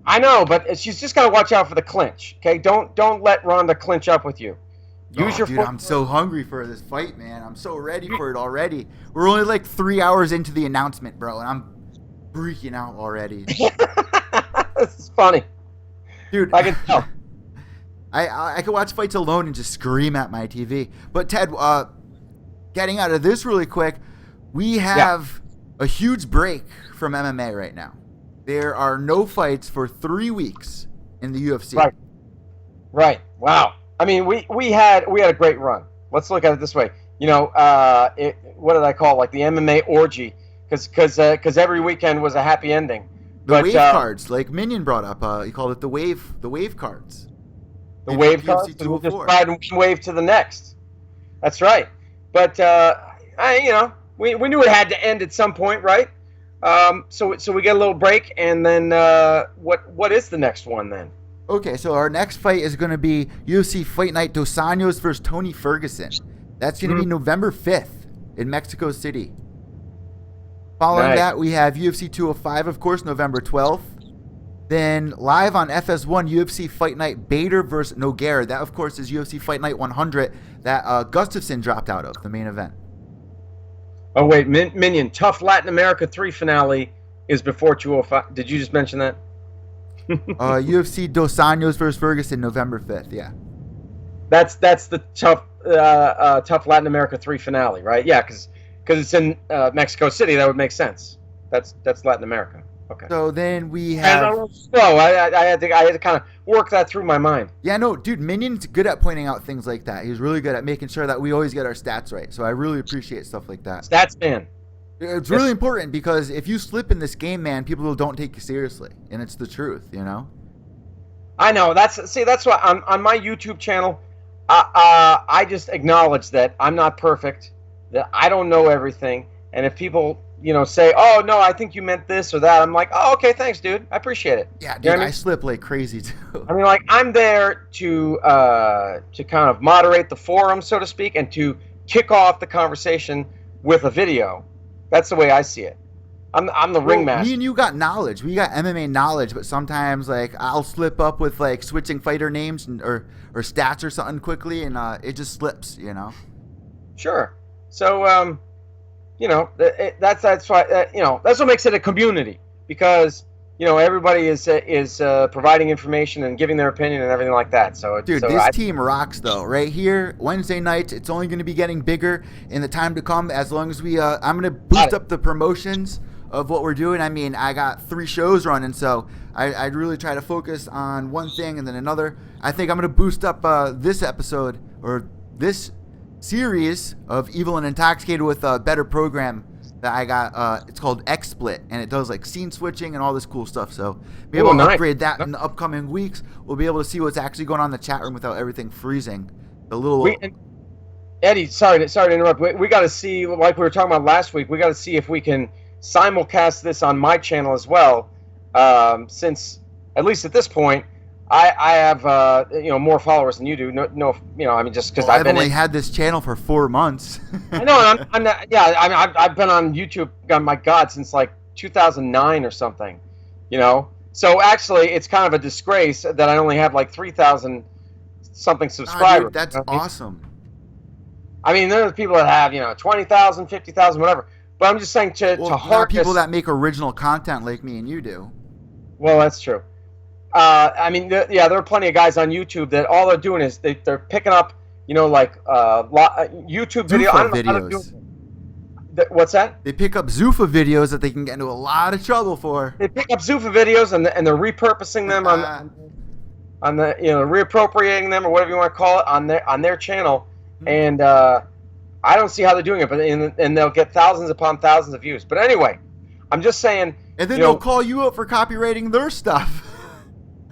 I know, but she's just got to watch out for the clinch. Okay, don't let Ronda clinch up with you. Use your dude, I'm so hungry for this fight, man. I'm so ready for it already. We're only like 3 hours into the announcement, bro, and I'm freaking out already. This is funny, dude. I can tell. I could watch fights alone and just scream at my TV. But Ted, getting out of this really quick, we have a huge break from MMA right now. There are no fights for 3 weeks in the UFC. Right. Wow. I mean, we had a great run. Let's look at it this way. What did I call it? Like the MMA orgy? Because every weekend was a happy ending. The wave cards, like Minion brought up, he called it the wave cards. The wave cards. We'll just ride one wave to the next. That's right. But we knew it had to end at some point, right? So we get a little break, and then what is the next one then? Okay, so our next fight is going to be UFC Fight Night Dos Anjos versus Tony Ferguson. That's going to be November 5th in Mexico City. Following that, we have UFC 205, of course, November 12th. Then live on FS1, UFC Fight Night, Bader versus Nogueira. That, of course, is UFC Fight Night 100 that Gustafsson dropped out of, the main event. Oh, wait, Minion, Tough Latin America 3 finale is before 205. Did you just mention that? UFC Dos Anjos versus Ferguson, November 5th, yeah. That's the Tough Latin America 3 finale, right? Yeah, because it's in Mexico City. That would make sense. That's Latin America. Okay. So then we have. Slow. I had to kind of work that through my mind. Yeah, no, dude, Minion's good at pointing out things like that. He's really good at making sure that we always get our stats right. So I really appreciate stuff like that. Stats man. It's really important because if you slip in this game, man, people don't take you seriously, and it's the truth, you know. I know. That's why on my YouTube channel, I just acknowledge that I'm not perfect, that I don't know everything, and if people say, "Oh no, I think you meant this or that," I'm like, "Oh, okay, thanks, dude. I appreciate it." Yeah, dude, you know I slip like crazy too. I mean, like I'm there to kind of moderate the forum, so to speak, and to kick off the conversation with a video. That's the way I see it. I'm the ringmaster. Me and you got knowledge. We got MMA knowledge, but sometimes like I'll slip up with like switching fighter names or stats or something quickly, and it just slips, you know. Sure. So that's why that's what makes it a community, because everybody is providing information and giving their opinion and everything like that. So dude, this team rocks though. Right here, Wednesday nights. It's only going to be getting bigger in the time to come. As long as we, I'm going to boost up the promotions of what we're doing. I mean, I got 3 shows running, so I'd really try to focus on one thing and then another. I think I'm going to boost up this episode or this series of Evil and Intoxicated with a better program that I got. It's called XSplit, and it does like scene switching and all this cool stuff. So be able to upgrade that in the upcoming weeks. We'll be able to see what's actually going on in the chat room without everything freezing. Eddie, sorry to interrupt. We got to see, like we were talking about last week, we got to see if we can simulcast this on my channel as well, since at least at this point I have more followers than you do. I mean, just because I've only had this channel for 4 months. I know, and I'm not. Yeah, I mean, I've been on YouTube. Oh my God, since like 2009 or something. So actually, it's kind of a disgrace that I only have like 3,000 something subscribers. Dude, that's awesome. I mean, there's people that have 20,000, 50,000, whatever. But I'm just saying to harness people that make original content like me and you do. Well, that's true. I mean, there are plenty of guys on YouTube that all they're doing is they're picking up, YouTube video. I don't know how to do it. What's that? They pick up Zuffa videos that they can get into a lot of trouble for. They pick up Zuffa videos and they're repurposing them on the reappropriating them or whatever you want to call it on their channel, and I don't see how they're doing it, but and they'll get thousands upon thousands of views. But anyway, I'm just saying. And then they'll call you up for copywriting their stuff.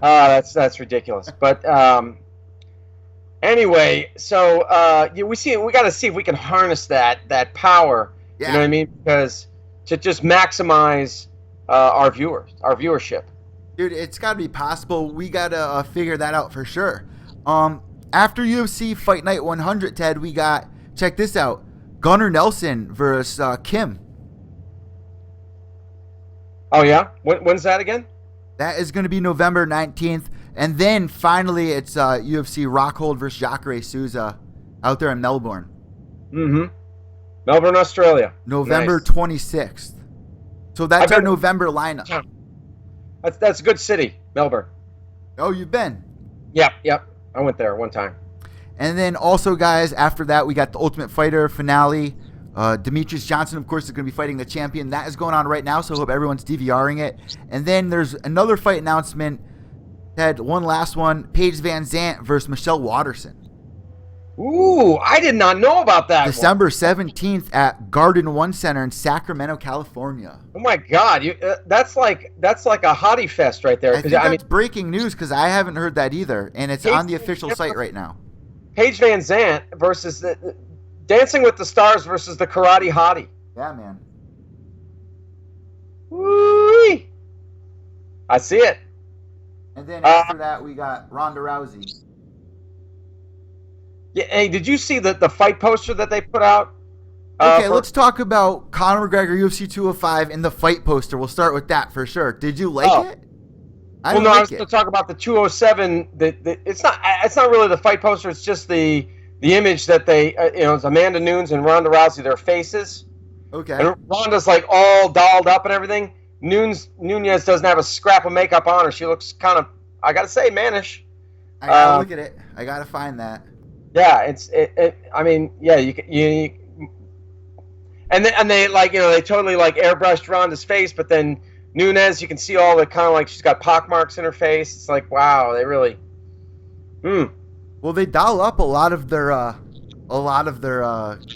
That's ridiculous. But anyway, so we got to see if we can harness that power. Yeah. You know what I mean? Because to just maximize our viewership. Dude, it's got to be possible. We got to figure that out for sure. After UFC Fight Night 100, Ted, we got, check this out, Gunnar Nelson versus Kim. Oh yeah, when's that again? That is going to be November 19th. And then finally it's UFC Rockhold versus Jacare Souza out there in Melbourne. Mm-hmm. Melbourne, Australia. November 26th. So that's our November lineup. That's a good city, Melbourne. Oh, you've been? Yep. I went there one time. And then also, guys, after that, we got the Ultimate Fighter finale. Demetrius Johnson, of course, is going to be fighting the champion. That is going on right now, so I hope everyone's DVRing it. And then there's another fight announcement. Ted, one last one. Paige Van Zandt versus Michelle Watterson. Ooh, I did not know about that. December 17th at Garden One Center in Sacramento, California. Oh my God, that's like a hottie fest right there. I think that's breaking news because I haven't heard that either, and it's on the official site right now. Paige Van Zandt versus Dancing with the Stars versus the Karate Hottie. Yeah, man. Woo-wee. I see it. And then after that, we got Ronda Rousey. Yeah, hey, did you see the fight poster that they put out? Okay, let's talk about Conor McGregor UFC 205 and the fight poster. We'll start with that for sure. Did you like it? I Well, don't no, I like was going it. to talk about the 207. It's not really the fight poster. It's just the image that they it's Amanda Nunes and Ronda Rousey, their faces, Okay. and Ronda's like all dolled up and everything. Nunes doesn't have a scrap of makeup on her. She looks kind of, I gotta say, mannish. I gotta Um, look at it. I gotta find that. yeah, I mean, yeah, and they like they totally like airbrushed Ronda's face, but then Nunes, you can see all the kind of like she's got pock marks in her face. It's like, wow, they really. Hmm. Well, they dial up a lot of their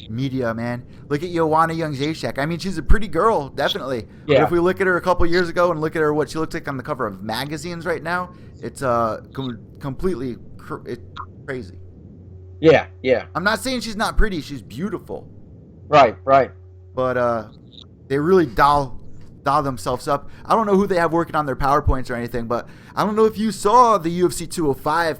media, man. Look at Joanna Young-Zajac. I mean, she's a pretty girl, definitely. But Yeah. if we look at her a couple years ago and look at her what she looks like on the cover of magazines right now, it's completely it's crazy. Yeah. Yeah. I'm not saying she's not pretty. She's beautiful. Right. Right. But they really dial themselves up. I don't know who they have working on their PowerPoints or anything, but I don't know if you saw the UFC 205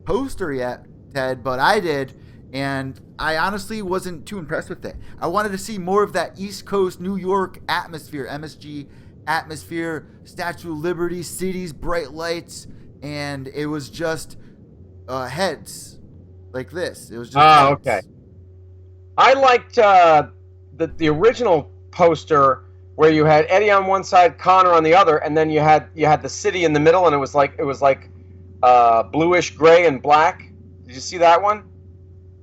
poster yet, Ted, but I did, and I honestly wasn't too impressed with it. I wanted to see more of that East Coast New York atmosphere, MSG atmosphere, Statue of Liberty, cities, bright lights, and it was just heads like this. It was just Oh, heads. okay. I liked the original poster where you had Eddie on one side, Conor on the other, and then you had the city in the middle, and it was like bluish gray and black. Did you see that one?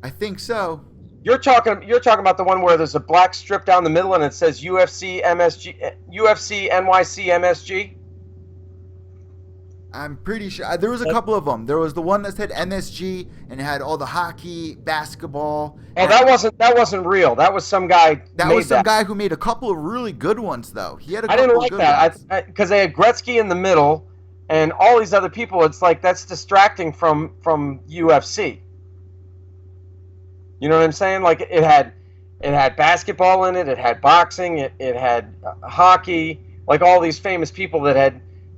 I think so. You're talking about the one where there's a black strip down the middle and it says UFC MSG, UFC NYC MSG. I'm pretty sure there was a couple of them. There was the one that said MSG and it had all the hockey, basketball. Oh, that wasn't real. That was some guy. That made was some guy who made a couple of really good ones, though. He had a I couple didn't of like good that ones. because they had Gretzky in the middle and all these other people. It's like that's distracting from UFC. You know what I'm saying? Like it had basketball in it. It had boxing. It had hockey. Like all these famous people that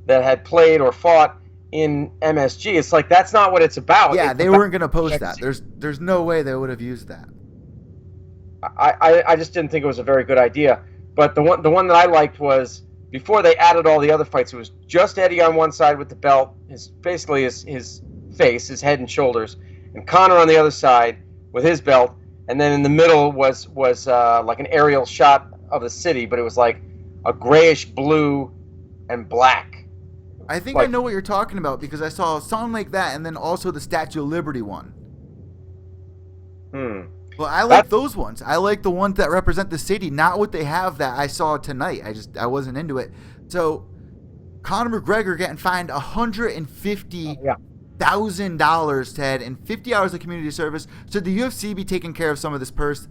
had played or fought in MSG. It's like that's not what it's about. Yeah, It's they about weren't going to post that. UFC. There's no way they would have used that. I just didn't think it was a very good idea. But the one that I liked was before they added all the other fights. It was just Eddie on one side with the belt, his face, his head and shoulders, and Conor on the other side with his belt, and then in the middle was like an aerial shot of the city, but it was like a grayish blue and black. I think Like- I know what you're talking about because I saw something like that and then also the Statue of Liberty one. Well, I like those ones. I like the ones that represent the city, not what they have that I saw tonight. I wasn't into it. So, Conor McGregor getting fined $150,000, Ted, and 50 hours of community service. Should the UFC be taking care of some of this purse,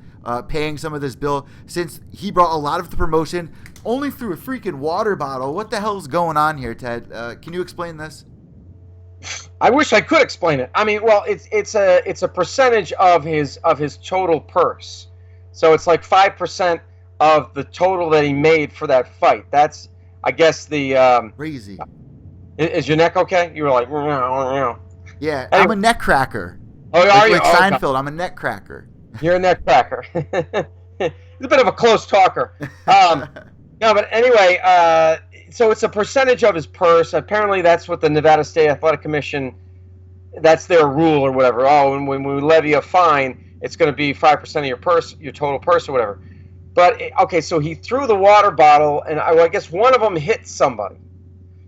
paying some of this bill, since he brought a lot of the promotion only through a freaking water bottle? What the hell's going on here, Ted? Can you explain this? I wish I could explain it. I mean, well, it's a percentage of his total purse, so it's like 5% of the total that he made for that fight. That's, I guess, the Crazy. Is your neck okay? You were like, Yeah, Anyway. I'm a neck cracker. oh, are Like, you? like Oh, okay. Seinfeld, I'm a neck cracker. You're a neck cracker. He's a bit of a close talker. No, but anyway, so it's a percentage of his purse. Apparently, that's what the Nevada State Athletic Commission, that's their rule or whatever. Oh, and when we levy a fine, it's going to be 5% of your purse, your total purse or whatever. But, okay, so he threw the water bottle, and I guess one of them hit somebody.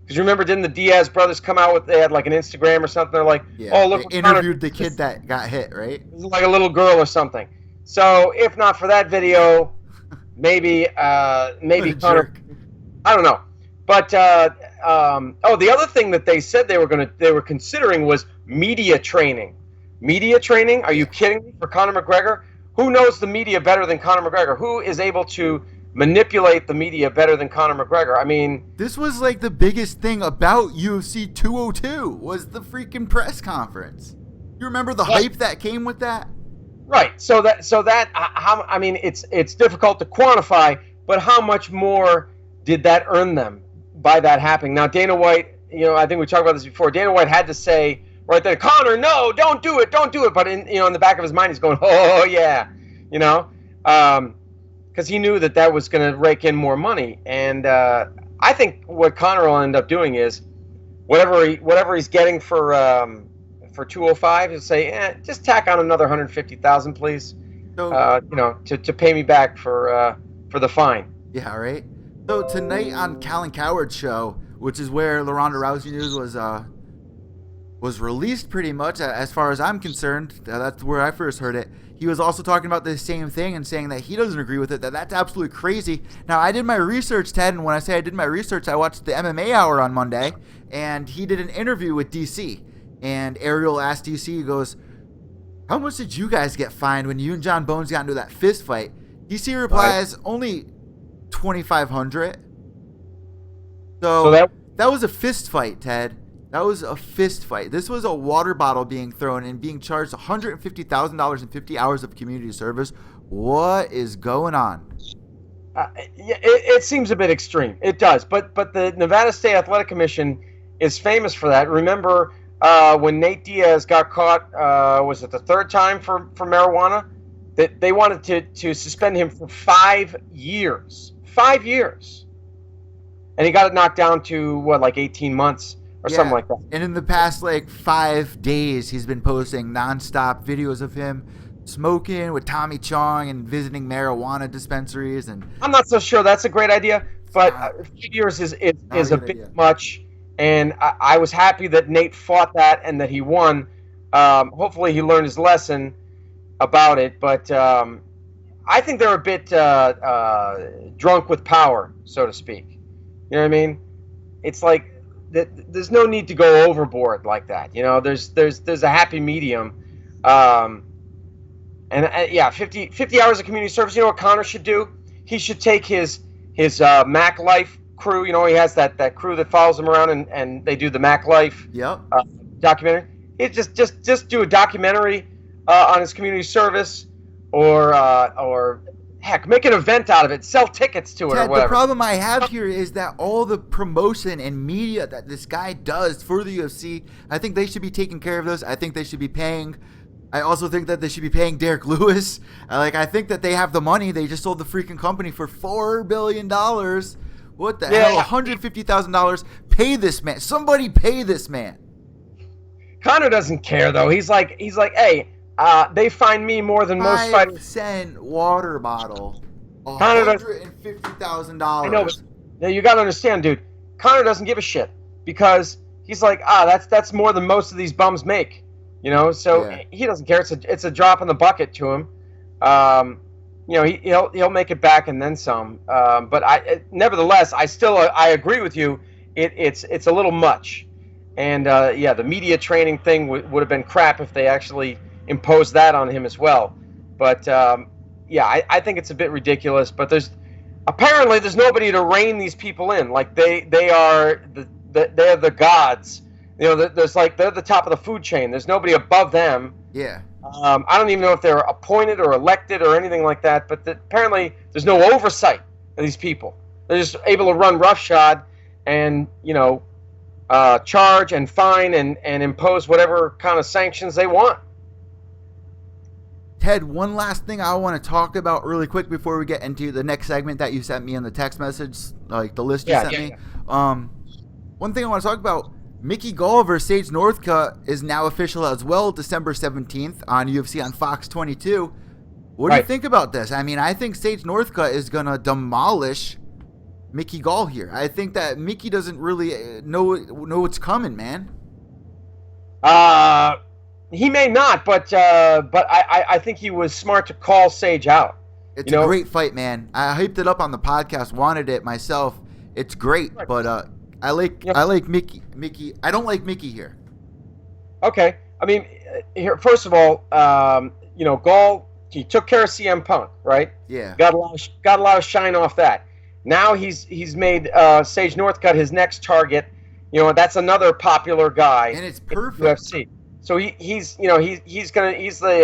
Because remember, didn't the Diaz brothers come out with, they had like an Instagram or something? They're like, Yeah, oh, look, they what Conor interviewed the did. kid that got hit, right? Like a little girl or something. So if not for that video, maybe What a Conor, jerk. I don't know. But the other thing that they said they were considering was media training. Media training? Are you kidding me? For Conor McGregor? Who knows the media better than Conor McGregor? Who is able to manipulate the media better than Conor McGregor? I mean, This was like the biggest thing about UFC 202 was the freaking press conference. You remember the hype that came with that? right. So that how, I mean, it's difficult to quantify, but how much more did that earn them by that happening? Now, Dana White, I think we talked about this before. Dana White had to say right there, Conor, no, don't do it. But in the back of his mind, he's going, oh yeah, because he knew that was going to rake in more money. And I think what Conor will end up doing is whatever he's getting for 205, he'll say, just tack on another 150,000, please. So, To pay me back for the fine. yeah, right. So tonight on Colin Coward's show, which is where the Ronda Rousey news was released, pretty much as far as I'm concerned. That's where I first heard it. He was also talking about the same thing and saying that he doesn't agree with it. That's absolutely crazy. Now, I did my research, Ted, and when I say I did my research, I watched the MMA Hour on Monday, and he did an interview with DC. And Ariel asked DC, he goes, "How much did you guys get fined when you and John Bones got into that fist fight?" DC replies, "Only $2,500. So that was a fist fight, Ted. That was a fist fight. This was a water bottle being thrown and being charged $150,000 and 50 hours of community service. What is going on? It seems a bit extreme. It does, but the Nevada State Athletic Commission is famous for that. Remember when Nate Diaz got caught? Was it the third time for marijuana? That they wanted to suspend him for 5 years. 5 years, and he got it knocked down to like 18 months. Or something like that. And in the past 5 days, he's been posting nonstop videos of him smoking with Tommy Chong and visiting marijuana dispensaries. And I'm not so sure that's a great idea, but 5 years is a bit much. And I was happy that Nate fought that and that he won. Hopefully he learned his lesson about it. But I think they're a bit drunk with power, so to speak. You know what I mean? It's like, there's no need to go overboard like that. There's a happy medium. 50 hours of community service. You know what Conor should do? He should take his Mac Life crew. He has that crew that follows him around and they do the Mac Life documentary. He just do a documentary on his community service or heck, make an event out of it. Sell tickets to it, Ted, or whatever. The problem I have here is that all the promotion and media that this guy does for the UFC, I think they should be taking care of this. I think they should be paying. I also think that they should be paying Derek Lewis. I think that they have the money. They just sold the freaking company for $4 billion. What the hell? $150,000. Pay this man. Somebody pay this man. Conor doesn't care though. He's like, hey. They find me more than most fighters. 5-cent water bottle. $150,000. I know, but you gotta understand, dude. Conor doesn't give a shit because he's like, that's more than most of these bums make. So he doesn't care. It's a drop in the bucket to him. He'll make it back and then some. But nevertheless, I agree with you. It's a little much, and the media training thing would have been crap if they actually impose that on him as well. But I think it's a bit ridiculous. But there's nobody to rein these people in. Like they are the gods. They're the top of the food chain. There's nobody above them. Yeah. I don't even know if they're appointed or elected or anything like that. But apparently there's no oversight of these people. They're just able to run roughshod and charge and fine and impose whatever kind of sanctions they want. Ted, one last thing I want to talk about really quick before we get into the next segment that you sent me in the text message, the list you sent me. One thing I want to talk about, Mickey Gall versus Sage Northcutt is now official as well, December 17th on UFC on Fox 22. What do you think about this? I think Sage Northcutt is going to demolish Mickey Gall here. I think that Mickey doesn't really know what's coming, man. He may not, but I think he was smart to call Sage out. It's a great fight, man. I hyped it up on the podcast, wanted it myself. It's great, but I like Mickey. I don't like Mickey here. Okay, here first of all, Gall, he took care of CM Punk, right? Yeah. Got a lot of shine off that. Now he's made Sage Northcutt his next target. That's another popular guy. And it's perfect. In UFC. So he's the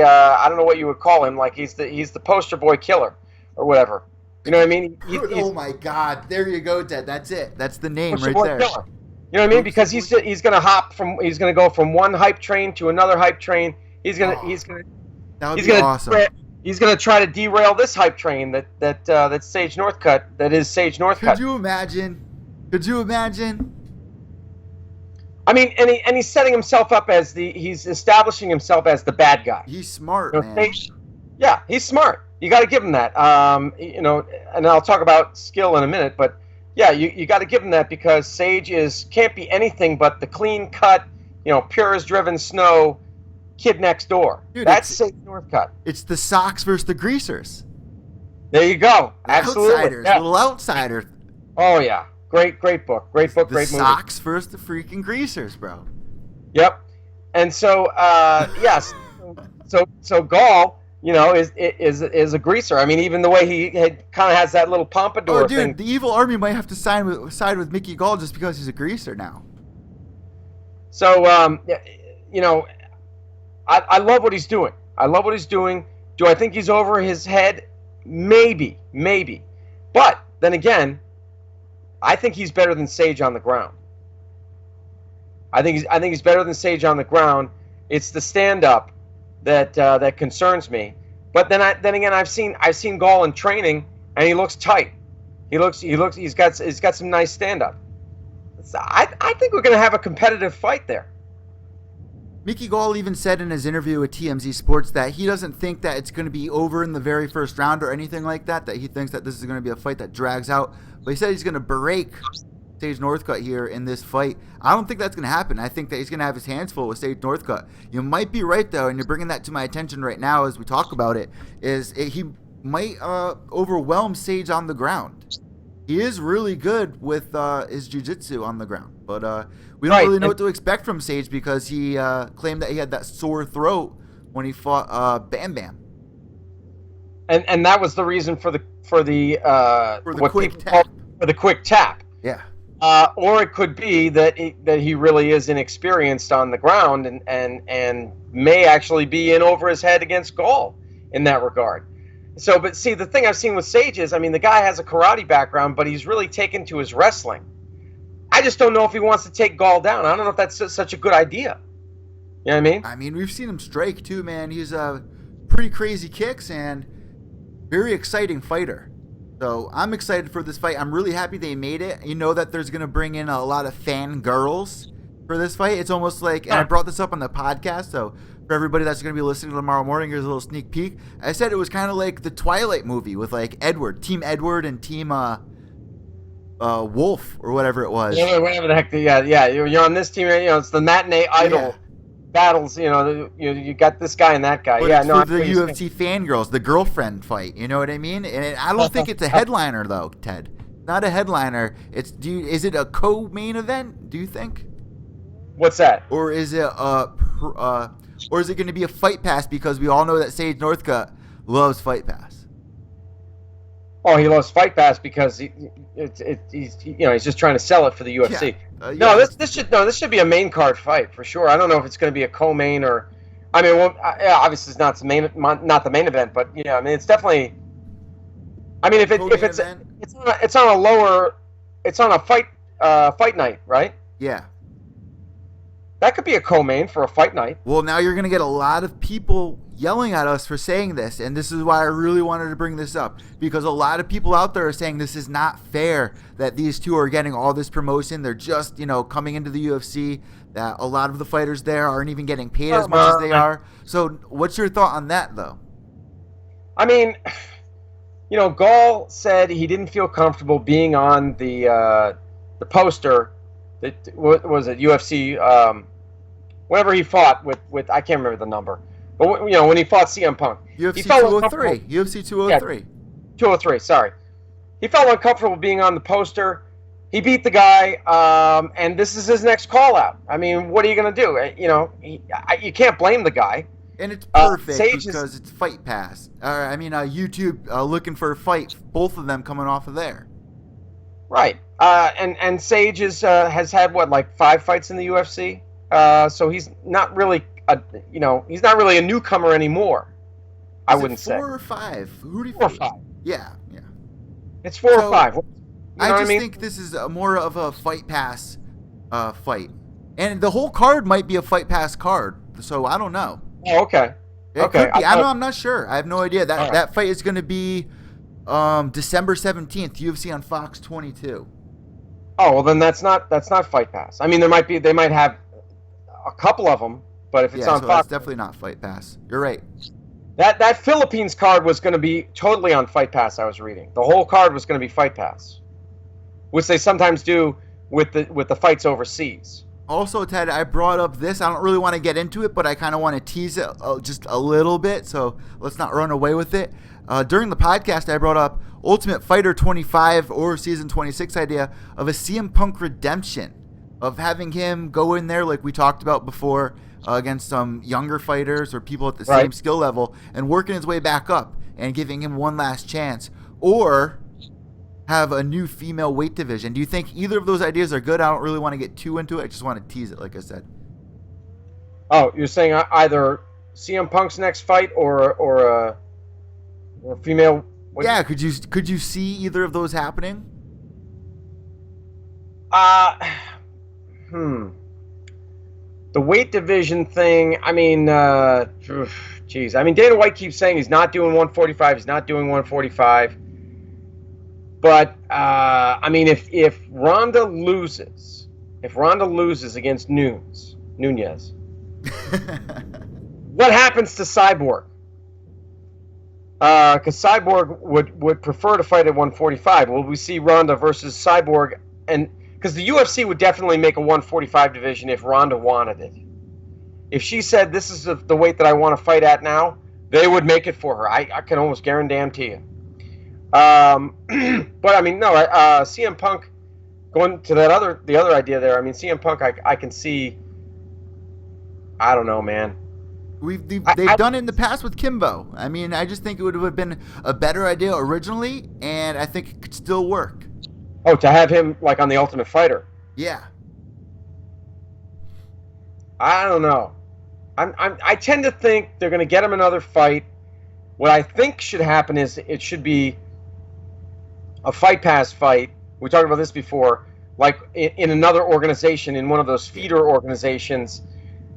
I don't know what you would call him, like he's the poster boy killer or whatever. You know what I mean? Oh my God! There you go, Ted. That's it. That's the name poster right boy there. Killer. You know what I mean? Because he's gonna go from one hype train to another hype train. He's gonna awesome. He's gonna try to derail this hype train that's Sage Northcutt. That is Sage Northcutt. Could you imagine? I mean, and he's setting himself up as he's establishing himself as the bad guy. He's smart, You know, man. yeah, he's smart. You got to give him that. You know, and I'll talk about skill in a minute, but yeah, you got to give him that because Sage can't be anything but the clean cut, you know, pure as driven snow kid next door. Dude, That's Sage Northcutt. It's the Sox versus the Greasers. There you go. The Absolutely. Outsiders, Yeah. little outsider. Oh yeah, great book, great book, The great movie. Sox versus the freaking Greasers, bro. Yep. And so yes, so Gall, you know, is a greaser. I mean, even the way he kind of has that little pompadour Oh, dude, thing. the evil army might have to side with Mickey Gall just because he's a greaser now. So you know, I love what he's doing. I love what he's doing. Do I think he's over his head? Maybe. But then again, I think he's better than Sage on the ground. I think he's better than Sage on the ground. It's the stand up that concerns me. But then again, I've seen Gall in training, and he looks tight. He's got some nice stand up. So I think we're gonna have a competitive fight there. Mickey Gall even said in his interview with TMZ Sports that he doesn't think that it's going to be over in the very first round or anything like that, that he thinks that this is going to be a fight that drags out. But he said he's going to break Sage Northcutt here in this fight. I don't think that's going to happen. I think that he's going to have his hands full with Sage Northcutt. You might be right, though, and you're bringing that to my attention right now as we talk about it, he might overwhelm Sage on the ground. He is really good with his jiu-jitsu on the ground, but we don't really know what to expect from Sage because he claimed that he had that sore throat when he fought Bam Bam. And that was the reason for the quick tap. Yeah. Or it could be that he really is inexperienced on the ground and may actually be in over his head against Gall in that regard. So, but see, the thing I've seen with Sage is, I mean, the guy has a karate background, but he's really taken to his wrestling. I just don't know if he wants to take Gall down. I don't know if that's such a good idea. You know what I mean? I mean, we've seen him strike too, man. He's pretty crazy kicks and very exciting fighter. So I'm excited for this fight. I'm really happy they made it. You know that there's going to bring in a lot of fan girls for this fight. It's almost like, and I brought this up on the podcast, so for everybody that's going to be listening tomorrow morning, here's a little sneak peek. I said it was kind of like the Twilight movie with like Team Edward and Team Wolf or whatever it was. Yeah, whatever the heck. Yeah. You're on this team. You know, it's the matinee idol battles. You know, you got this guy and that guy. But yeah, it's no. for the UFC fangirls, the girlfriend fight. You know what I mean? And I don't think it's a headliner though, Ted. Not a headliner. Is it a co-main event? Do you think? What's that? Or is it going to be a fight pass because we all know that Sage Northcutt loves fight pass? Oh, he loves Fight Pass because he's just trying to sell it for the UFC. Yeah. This should be a main card fight for sure. I don't know if it's going to be a co-main or, I mean, well, obviously it's not the main event, but I mean it's definitely. I mean, if it's on a fight night, right? Yeah. That could be a co-main for a fight night. Well, now you're going to get a lot of people yelling at us for saying this, and this is why I really wanted to bring this up, because a lot of people out there are saying this is not fair that these two are getting all this promotion. They're just, coming into the UFC, that a lot of the fighters there aren't even getting paid as much as they are. So what's your thought on that, though? I mean, Gall said he didn't feel comfortable being on the poster. What was it, UFC, whenever he fought with I can't remember the number. But when he fought CM Punk, UFC 203. UFC 203. Yeah, 203. Sorry, he felt uncomfortable being on the poster. He beat the guy, and this is his next call out. I mean, what are you going to do? You can't blame the guy. And it's perfect because it's Fight Pass. YouTube looking for a fight. Both of them coming off of there. Right. And Sage has had like 5 fights in the UFC. So he's not really he's not really a newcomer anymore. I wouldn't say 4 or 5. Who do you 4 or think? 5. Yeah. It's 4 or 5. I just think this is more of a Fight Pass fight, and the whole card might be a Fight Pass card. So I don't know. Oh, okay. Okay. I'm not sure. I have no idea. That fight is going to be December 17th, UFC on Fox 22. Oh, well, then that's not Fight Pass. I mean, they might have a couple of them, but if it's Yeah, on so that's Fox, definitely not Fight Pass. You're right. that Philippines card was going to be totally on Fight Pass. I was reading the whole card was going to be Fight Pass, which they sometimes do with the fights overseas. Also, Ted, I brought up this. I don't really want to get into it, but I kind of want to tease it just a little bit, so let's not run away with it. During the podcast, I brought up Ultimate Fighter 25 or Season 26 idea of a CM Punk redemption, of having him go in there like we talked about before against some younger fighters or people at the same Right. skill level and working his way back up and giving him one last chance. Or have a new female weight division. Do you think either of those ideas are good? I don't really want to get too into it. I just want to tease it, like I said. Oh, you're saying either CM Punk's next fight or female. Yeah, could you see either of those happening? Uh, hmm. The weight division thing. I mean, geez. I mean, Dana White keeps saying he's not doing 145. He's not doing 145. But I mean, if Ronda loses against Nunes, what happens to Cyborg? Because Cyborg would prefer to fight at 145. Will we see Ronda versus Cyborg? And because the UFC would definitely make a 145 division if Ronda wanted it. If she said this is the weight that I want to fight at now, they would make it for her. I can almost guarantee you. But I mean, no. CM Punk going to the other idea there. I mean, CM Punk, I can see. I don't know, man. They've done it in the past with Kimbo. I mean, I just think it would have been a better idea originally, and I think it could still work. Oh, to have him like on the Ultimate Fighter. Yeah. I don't know. I tend to think they're going to get him another fight. What I think should happen is it should be a Fight Pass fight. We talked about this before, like in another organization, in one of those feeder organizations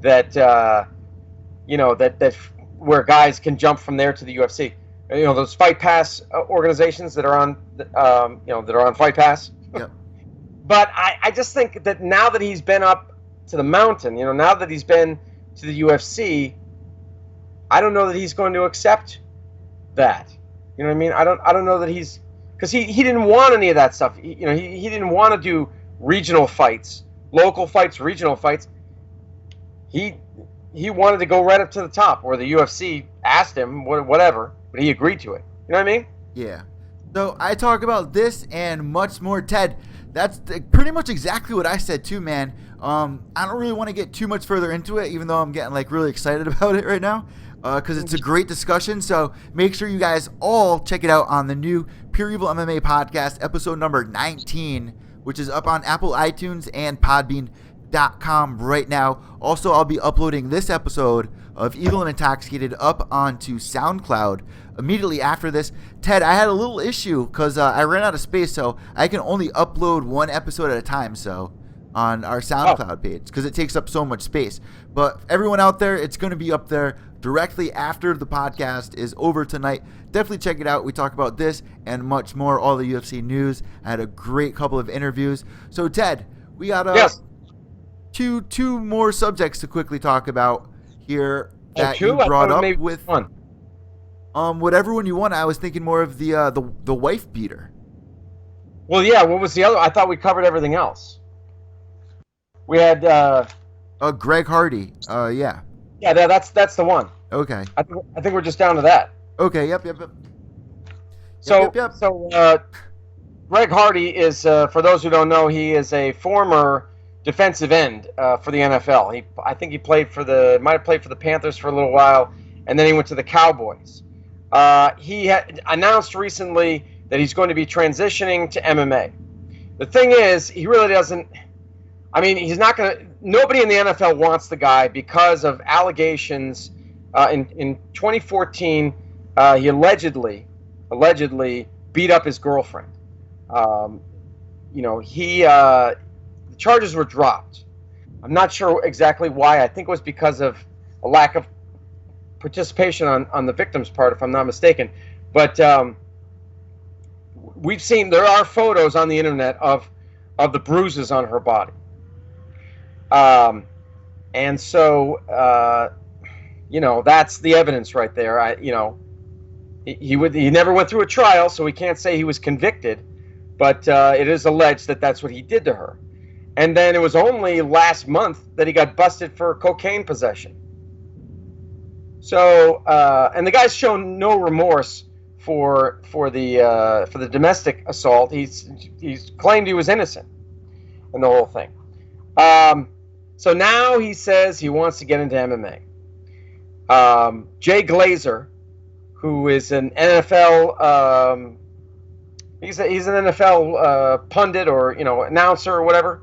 that that where guys can jump from there to the UFC. You know, those Fight Pass organizations that are on that are on Fight Pass. Yep. But I just think that now that he's been up to the mountain, now that he's been to the UFC, I don't know that he's going to accept that. You know what I mean? I don't know that he's, because he didn't want any of that stuff. He didn't want to do regional fights, local fights, regional fights. He wanted to go right up to the top, where the UFC asked him whatever, but he agreed to it. You know what I mean? Yeah. So I talk about this and much more, Ted. That's pretty much exactly what I said too, man. I don't really want to get too much further into it, even though I'm getting like really excited about it right now, because it's a great discussion. So make sure you guys all check it out on the new Pure Evil MMA podcast, episode number 19, which is up on Apple iTunes and Podbean.com right now. Also, I'll be uploading this episode of Evil and Intoxicated up onto SoundCloud immediately after this. Ted, I had a little issue because I ran out of space, so I can only upload one episode at a time. So on our SoundCloud page, because it takes up so much space. But everyone out there, it's going to be up there directly after the podcast is over tonight. Definitely check it out. We talk about this and much more, all the UFC news. I had a great couple of interviews. So Ted, we got Yes. two more subjects to quickly talk about here that two? you I brought thought up maybe with one. whatever one you want. I was thinking more of the wife beater. Well, yeah. What was the other? I thought we covered everything else. We had. Greg Hardy. Yeah. Yeah, that's the one. Okay. I think we're just down to that. Okay. Yep. So Yep. Greg Hardy is, for those who don't know, he is a former defensive end for the NFL. I think he might have played for the Panthers for a little while, and then he went to the Cowboys. He announced recently that he's going to be transitioning to MMA. The thing is, he really doesn't. I mean, he's not going to. Nobody in the NFL wants the guy because of allegations. In 2014, he allegedly beat up his girlfriend. The charges were dropped. I'm not sure exactly why. I think it was because of a lack of participation on the victim's part, if I'm not mistaken. But we've seen, there are photos on the internet of of the bruises on her body. And so, that's the evidence right there. He never went through a trial, so we can't say he was convicted, but it is alleged that that's what he did to her. And then it was only last month that he got busted for cocaine possession. So, and the guy's shown no remorse for the domestic assault. He's claimed he was innocent in the whole thing. So now he says he wants to get into MMA. Jay Glazer, who is an NFL, he's an NFL pundit or announcer or whatever.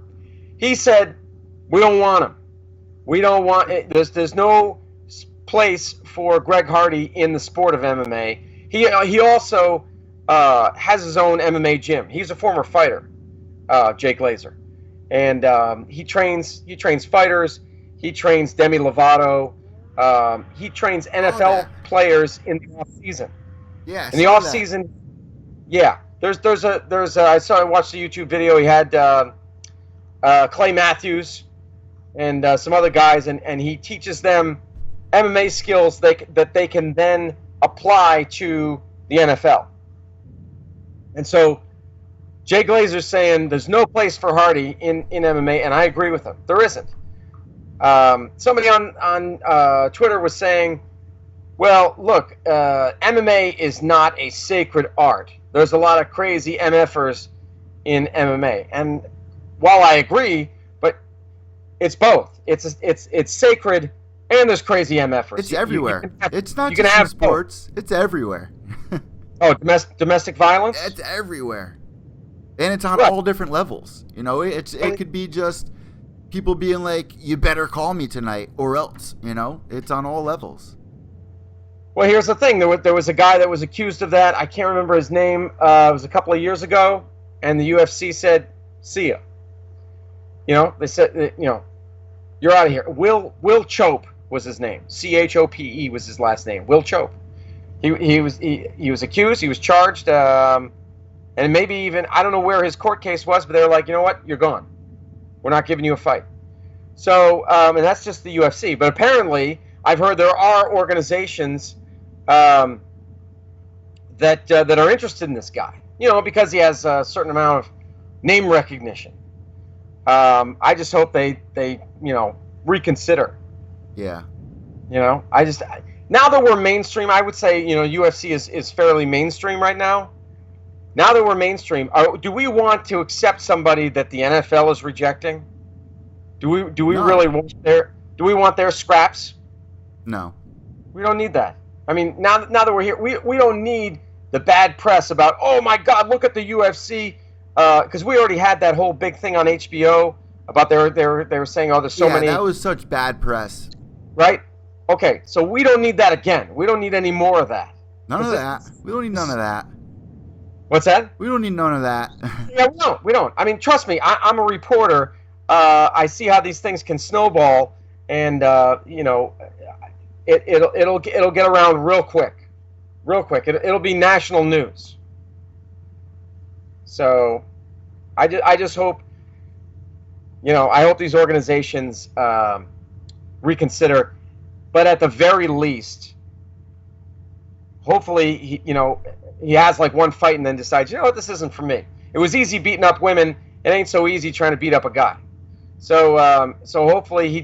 He said, "We don't want him. We don't want it. There's no place for Greg Hardy in the sport of MMA." He also has his own MMA gym. He's a former fighter, Jay Glazer, and he trains fighters. He trains Demi Lovato. He trains NFL players in the off season. Yeah. In the off season, yeah. I watched the YouTube video. He had Clay Matthews and some other guys, and he teaches them MMA skills that they can then apply to the NFL. And so Jay Glazer's saying there's no place for Hardy in MMA, and I agree with him. There isn't. Somebody on Twitter was saying, well, look, MMA is not a sacred art. There's a lot of crazy MFers in MMA. And while I agree, but it's both. It's sacred, and there's crazy MFers. It's everywhere. It's not just in sports. It's everywhere. Oh, domestic violence? It's everywhere. And it's on all different levels. It could be just people being like, you better call me tonight or else. It's on all levels. Well, here's the thing. There was a guy that was accused of that. I can't remember his name. It was a couple of years ago. And the UFC said, see ya. They said, you're out of here. Will Chope was his name. CHOPE was his last name. Will Chope. He was accused. He was charged. And maybe even, I don't know where his court case was, but they were like, you know what? You're gone. We're not giving you a fight. So, and that's just the UFC. But apparently, I've heard there are organizations that are interested in this guy. Because he has a certain amount of name recognition. I just hope they reconsider. Yeah. Now that we're mainstream, I would say, UFC is fairly mainstream right now. Now that we're mainstream, do we want to accept somebody that the NFL is rejecting? Do we really want their scraps? No. We don't need that. I mean, now that we're here, we don't need the bad press about, oh my God, look at the UFC, because we already had that whole big thing on HBO about they were saying, oh, there's so many. Yeah, that was such bad press. Right? Okay, so we don't need that again. We don't need any more of that. None of that. We don't need none of that. What's that? We don't need none of that. Yeah, we don't. I mean, trust me, I'm a reporter. I see how these things can snowball, and it'll get around real quick. It'll be national news. So, I just hope, I hope these organizations reconsider. But at the very least, hopefully, he has like one fight and then decides, this isn't for me. It was easy beating up women. It ain't so easy trying to beat up a guy. So hopefully he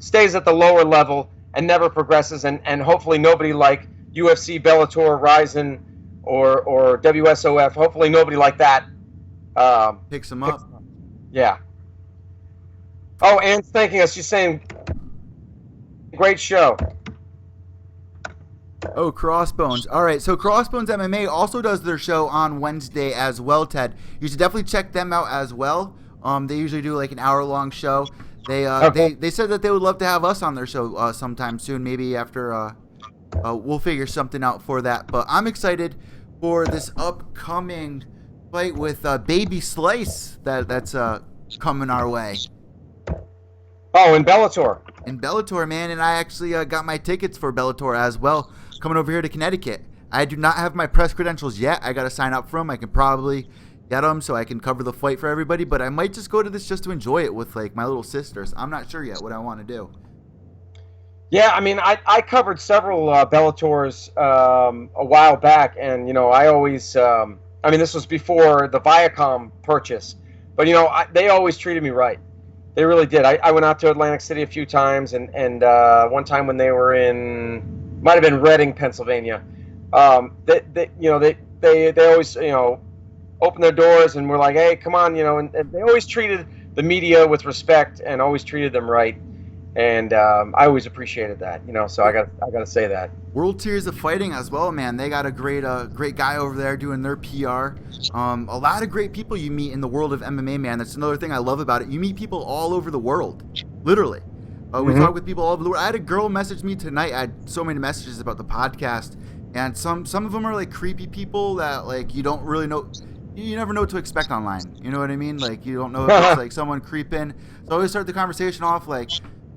stays at the lower level and never progresses, and hopefully nobody like UFC, Bellator, Ryzen, or WSOF. Hopefully nobody like that picks him up. Yeah. Oh, Anne's thanking us. She's saying, great show. Oh, Crossbones. All right, so Crossbones MMA also does their show on Wednesday as well, Ted. You should definitely check them out as well. They usually do like an hour-long show. They said that they would love to have us on their show sometime soon, maybe after we'll figure something out for that. But I'm excited for this upcoming fight with Baby Slice that's coming our way. Oh, in Bellator. In Bellator, man, and I actually got my tickets for Bellator as well, coming over here to Connecticut. I do not have my press credentials yet. I got to sign up for them. I can probably, get them so I can cover the fight for everybody. But I might just go to this just to enjoy it with like my little sisters. I'm not sure yet what I want to do. Yeah, I mean, I covered several Bellators a while back, and I always, I mean, this was before the Viacom purchase, but they always treated me right. They really did. I went out to Atlantic City a few times, and one time when they were might have been Reading, Pennsylvania. They always opened their doors and were like, hey, come on, and they always treated the media with respect and always treated them right. And I always appreciated that, so I got to say that. World Series of Fighting as well, man. They got a great guy over there doing their PR. A lot of great people you meet in the world of MMA, man. That's another thing I love about it. You meet people all over the world, literally. We talk with people all over the world. I had a girl message me tonight. I had so many messages about the podcast, and some of them are like creepy people that like you don't really know. You never know what to expect online. You know what I mean? Like you don't know if it's like someone creeping. So I always start the conversation off like,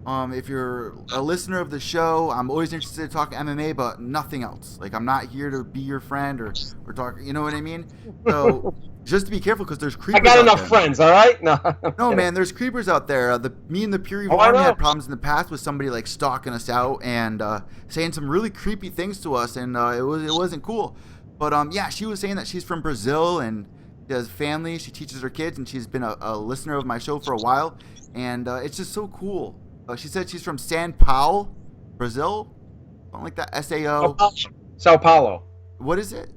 if you're a listener of the show, I'm always interested in talking MMA, but nothing else. Like, I'm not here to be your friend or talk, you know what I mean? So, just to be careful, because there's creepers I got out enough there. friends, all right? No, man, there's creepers out there. Me and the Pure Evil Army had problems in the past with somebody, like, stalking us out and saying some really creepy things to us, and it wasn't cool. But, yeah, she was saying that she's from Brazil, and she has family, she teaches her kids, and she's been a listener of my show for a while, and it's just so cool. She said she's from São Paulo, Brazil, something like that. SAO. Sao Paulo. What is it?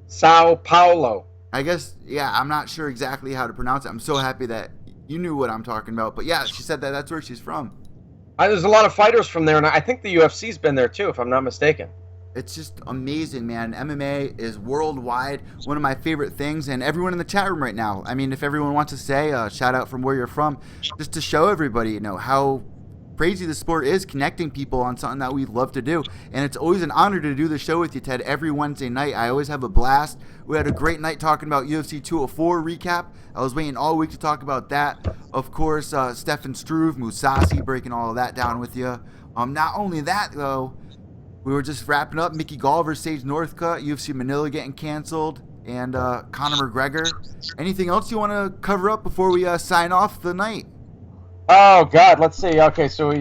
Sao Paulo. I guess, yeah, I'm not sure exactly how to pronounce it. I'm so happy that you knew what I'm talking about. But yeah, she said that that's where she's from. There's a lot of fighters from there, and I think the UFC's been there too, if I'm not mistaken. It's just amazing, man. MMA is worldwide, one of my favorite things, and everyone in the chat room right now. I mean, if everyone wants to say shout out from where you're from, just to show everybody, how crazy the sport is, connecting people on something that we love to do. And it's always an honor to do the show with you, Ted, every Wednesday night. I always have a blast. We had a great night talking about UFC 204 recap. I was waiting all week to talk about that. Of course, Stefan Struve, Mousasi, breaking all of that down with you. Not only that, though, we were just wrapping up Mickey Gall versus Sage Northcutt, UFC Manila getting canceled, and Conor McGregor. Anything else you want to cover up before we sign off the night? Oh, God, let's see. Okay, so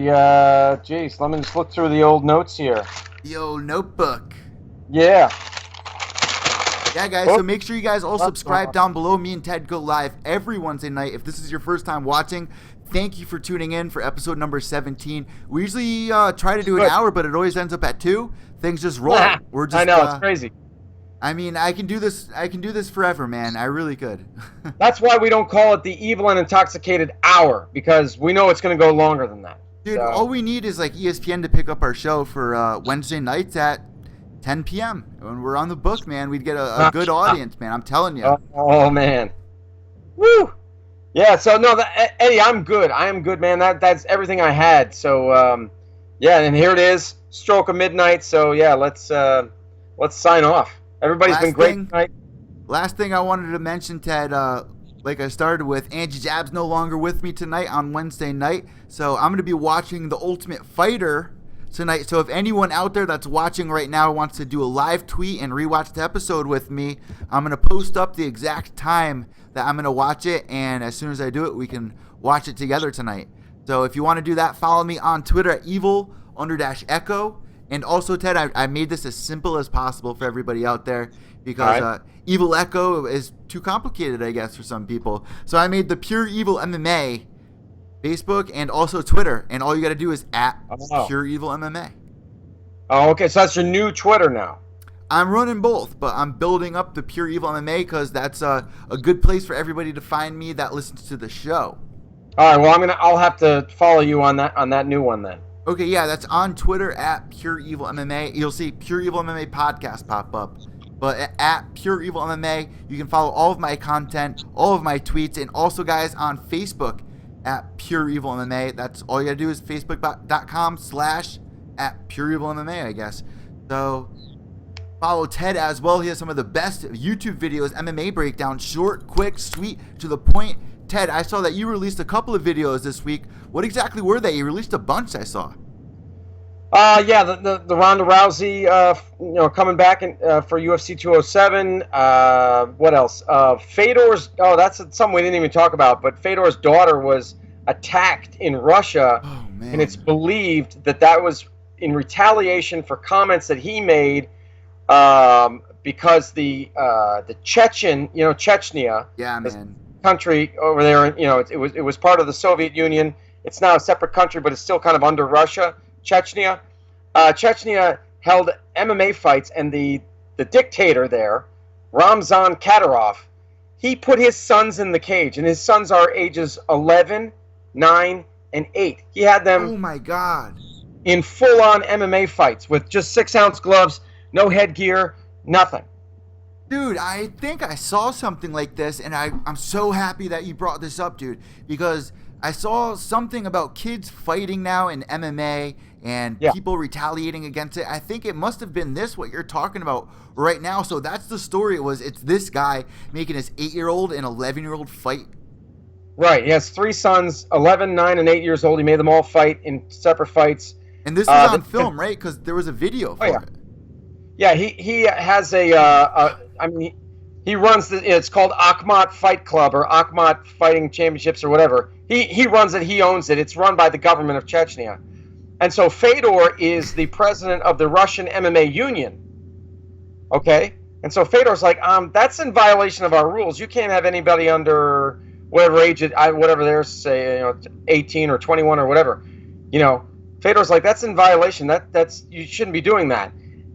geez, let me just look through the old notes here. The old notebook. Yeah. Yeah, guys, so make sure you guys all subscribe down below. Me and Ted go live every Wednesday night. If this is your first time watching, thank you for tuning in for episode number 17. We usually try to do an hour, but it always ends up at 2. Things just roll. We're just, I know, it's crazy. I mean, I can do this forever, man. I really could. That's why we don't call it the Evil and Intoxicated Hour, because we know it's going to go longer than that. Dude, all we need is like ESPN to pick up our show for Wednesday nights at 10 p.m. When we're on the book, man, we'd get a good audience, man. I'm telling you. Oh man. Woo! Yeah, so no, Eddie, I'm good. I am good, man. That's everything I had. So, yeah, and here it is, stroke of midnight. So, yeah, let's sign off. Everybody's been great tonight. Last thing I wanted to mention, Ted, like I started with, Angie Jab's no longer with me tonight on Wednesday night, so I'm going to be watching The Ultimate Fighter tonight. So if anyone out there that's watching right now wants to do a live tweet and rewatch the episode with me, I'm going to post up the exact time that I'm going to watch it, and as soon as I do it, we can watch it together tonight. So if you want to do that, follow me on Twitter at evil_echo. And also, Ted, I made this as simple as possible for everybody out there because Evil Echo is too complicated, I guess, for some people. So I made the Pure Evil MMA Facebook and also Twitter. And all you got to do is at Pure Evil MMA. Oh, okay. So that's your new Twitter now. I'm running both, but I'm building up the Pure Evil MMA because that's a good place for everybody to find me that listens to the show. All right. Well, I'll have to follow you on that new one then. Okay, yeah, that's on Twitter at Pure Evil MMA. You'll see Pure Evil MMA podcast pop up. But at Pure Evil MMA, you can follow all of my content, all of my tweets, and also, guys, on Facebook at Pure Evil MMA. That's all you gotta do is facebook.com/at Pure Evil MMA, I guess. So follow Ted as well. He has some of the best YouTube videos, MMA breakdown, short, quick, sweet, to the point. Ted, I saw that you released a couple of videos this week. What exactly were they? You released a bunch, I saw. Yeah, the Ronda Rousey, coming back for UFC 207. What else? Fedor's. Oh, that's something we didn't even talk about. But Fedor's daughter was attacked in Russia, Oh and it's man. believed that that was in retaliation for comments that he made, because the Chechen, Chechnya, Yeah, this man. country over there, it was part of the Soviet Union. It's now a separate country, but it's still kind of under Russia. Chechnya. Chechnya held MMA fights, and the dictator there, Ramzan Kadyrov, he put his sons in the cage, and his sons are ages 11, 9, and 8. He had them Oh my God. in full-on MMA fights with just 6-ounce gloves, no headgear, nothing. Dude, I think I saw something like this, and I'm so happy that you brought this up, dude, because I saw something about kids fighting now in MMA and Yeah. people retaliating against it. I think it must have been this, what you're talking about right now. So that's the story. It's this guy making his 8-year-old and 11-year-old fight. Right. He has 3 sons, 11, 9, and 8 years old. He made them all fight in separate fights. And this was on film, right? Because there was a video for yeah. it. Yeah, he has I mean, he runs it's called Akhmat Fight Club or Akhmat Fighting Championships or whatever. He runs it. He owns it. It's run by the government of Chechnya. And so Fedor is the president of the Russian MMA Union. Okay? And so Fedor's like, that's in violation of our rules. You can't have anybody under whatever age, whatever they're, say, 18 or 21 or whatever. Fedor's like, that's in violation. That's you shouldn't be doing that.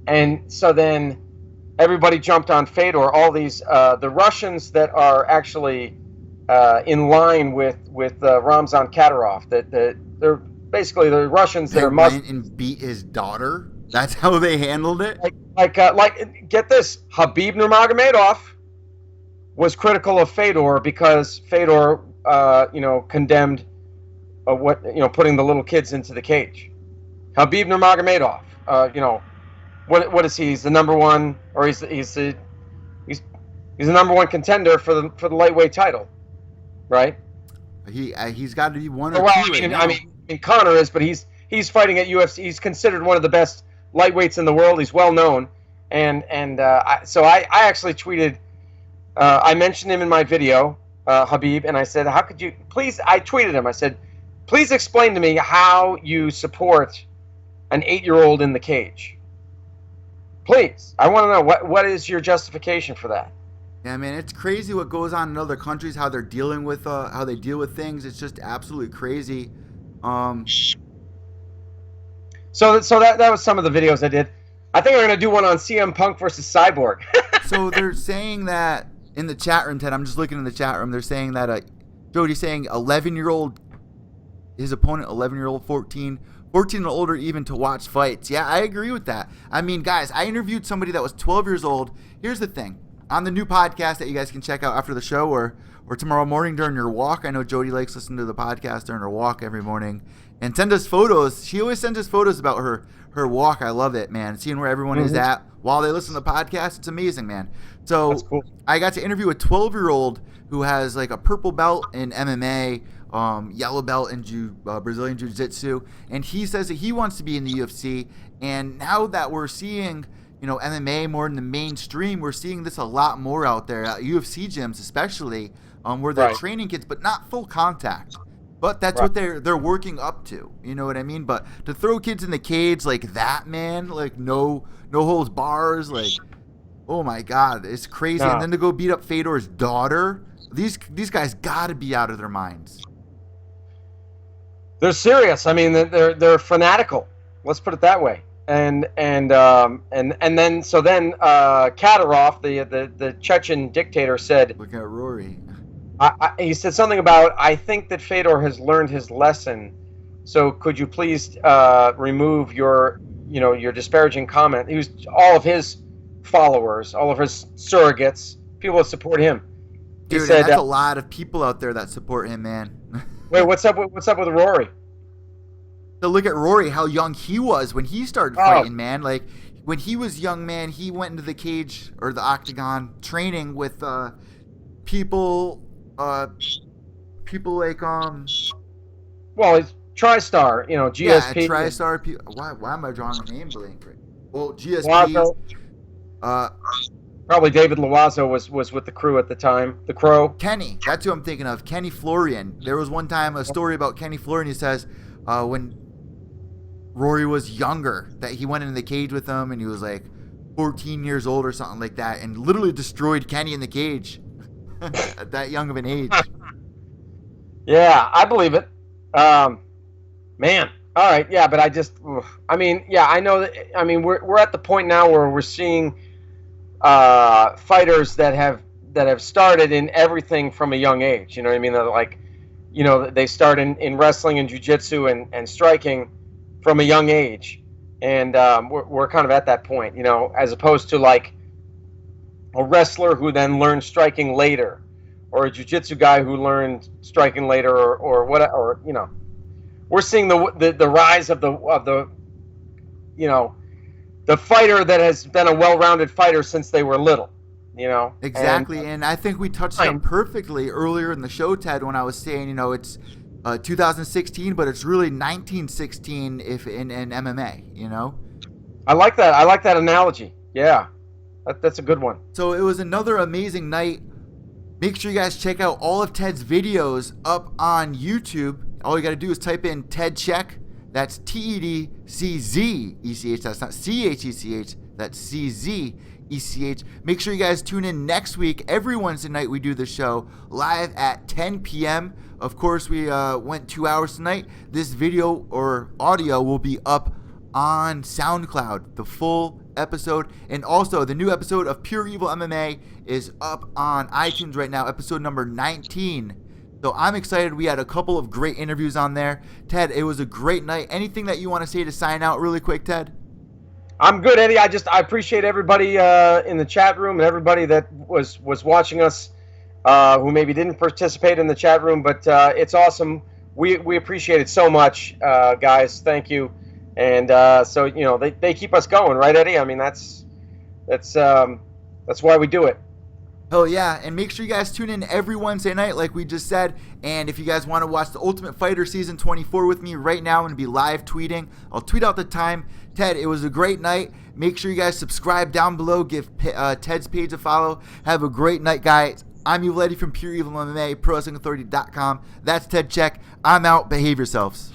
And so then everybody jumped on Fedor. All these the Russians that are actually in line with Ramzan Kadyrov. That they're basically the Russians that They are Muslim. went and beat his daughter. That's how they handled it. Like get this, Habib Nurmagomedov was critical of Fedor because Fedor condemned putting the little kids into the cage. Habib Nurmagomedov, what is he? He's the number one, or he's the number one contender for the lightweight title, right? He's got to be one or Well, two right now. I mean, Conor is, but he's fighting at UFC. He's considered one of the best lightweights in the world. He's well known, and so I actually tweeted. I mentioned him in my video, Habib, and I said, "How could you please?" I tweeted him. I said, "Please explain to me how you support an 8-year-old in the cage. Please, I want to know what is your justification for that." Yeah, man, it's crazy what goes on in other countries, how they're dealing with, how they deal with things. It's just absolutely crazy. So that was some of the videos I did. I think we're gonna do one on CM Punk versus Cyborg. So they're saying that in the chat room, Ted. I'm just looking in the chat room. They're saying that Jody's saying 11-year-old, his opponent, 11-year-old, 14 and older, even to watch fights. Yeah, I agree with that. I mean, guys, I interviewed somebody that was 12 years old. Here's the thing. On the new podcast that you guys can check out after the show or tomorrow morning during your walk. I know Jody likes listening to the podcast during her walk every morning. And send us photos. She always sends us photos about her walk. I love it, man. Seeing where everyone is at while they listen to the podcast. It's amazing, man. So That's cool. I got to interview a 12-year-old who has like a purple belt in MMA, yellow belt in Brazilian Jiu-Jitsu. And he says that he wants to be in the UFC. And now that we're seeing MMA more in the mainstream, we're seeing this a lot more out there at UFC gyms, especially where they're training kids, but not full contact. But that's what they're working up to. You know what I mean? But to throw kids in the cage like that, man, like no holds bars, like, oh my God, it's crazy. No. And then to go beat up Fedor's daughter, these guys got to be out of their minds. They're serious. I mean, they're fanatical. Let's put it that way. And then Kadyrov, the Chechen dictator, said, Look at Rory. he said something about, I think that Fedor has learned his lesson. So could you please remove your disparaging comment? He was all of his followers, all of his surrogates, people that support him. Dude, he said, that's a lot of people out there that support him, man. Wait, what's up with Rory? So look at Rory, how young he was when he started fighting, man. Like, when he was young, man, he went into the cage or the octagon training with people like Well, TriStar, Yeah, GSP. TriStar. Why am I drawing a name blank? Well, GSP. Loazo. Uh, Probably David Loazo was with the crew at the time. The Crow. Kenny. That's who I'm thinking of. Kenny Florian. There was one time a story about Kenny Florian. He says when Rory was younger, that he went in the cage with him, and he was like 14 years old or something like that, and literally destroyed Kenny in the cage at that young of an age. Yeah, I believe it. Man, all right, yeah, but I know that. I mean, we're at the point now where we're seeing fighters that have started in everything from a young age. You know what I mean? They're like, they start in wrestling and jiu-jitsu and striking from a young age, and we're kind of at that point, as opposed to like a wrestler who then learned striking later, or a jiu-jitsu guy who learned striking later, or what, or we're seeing the rise of the fighter that has been a well-rounded fighter since they were little, Exactly, and I think we touched on perfectly earlier in the show, Ted, when I was saying, it's 2016, but it's really 1916 if in MMA, I like that. I like that analogy. Yeah, that's a good one. So it was another amazing night. Make sure you guys check out all of Ted's videos up on YouTube. All you got to do is type in Ted Czech. That's TEDCZECH. That's not CHECH. That's CZECH. Make sure you guys tune in next week. Every Wednesday night we do the show live at 10 p.m. Of course, we went 2 hours tonight. This video or audio will be up on SoundCloud, the full episode. And also, the new episode of Pure Evil MMA is up on iTunes right now, episode number 19. So I'm excited. We had a couple of great interviews on there. Ted, it was a great night. Anything that you want to say to sign out really quick, Ted? I'm good, Eddie. I appreciate everybody in the chat room and everybody that was watching us who maybe didn't participate in the chat room, but it's awesome. We appreciate it so much, guys. Thank you. And so they keep us going, right, Eddie? I mean that's why we do it. Oh yeah, and make sure you guys tune in every Wednesday night like we just said. And if you guys want to watch The Ultimate Fighter Season 24 with me right now, I'm going to be live tweeting. I'll tweet out the time. Ted, it was a great night. Make sure you guys subscribe down below. Give Ted's page a follow. Have a great night, guys. I'm Evil Eddie from Pure Evil MMA, ProWrestlingAuthority.com. That's Ted Czech. I'm out. Behave yourselves.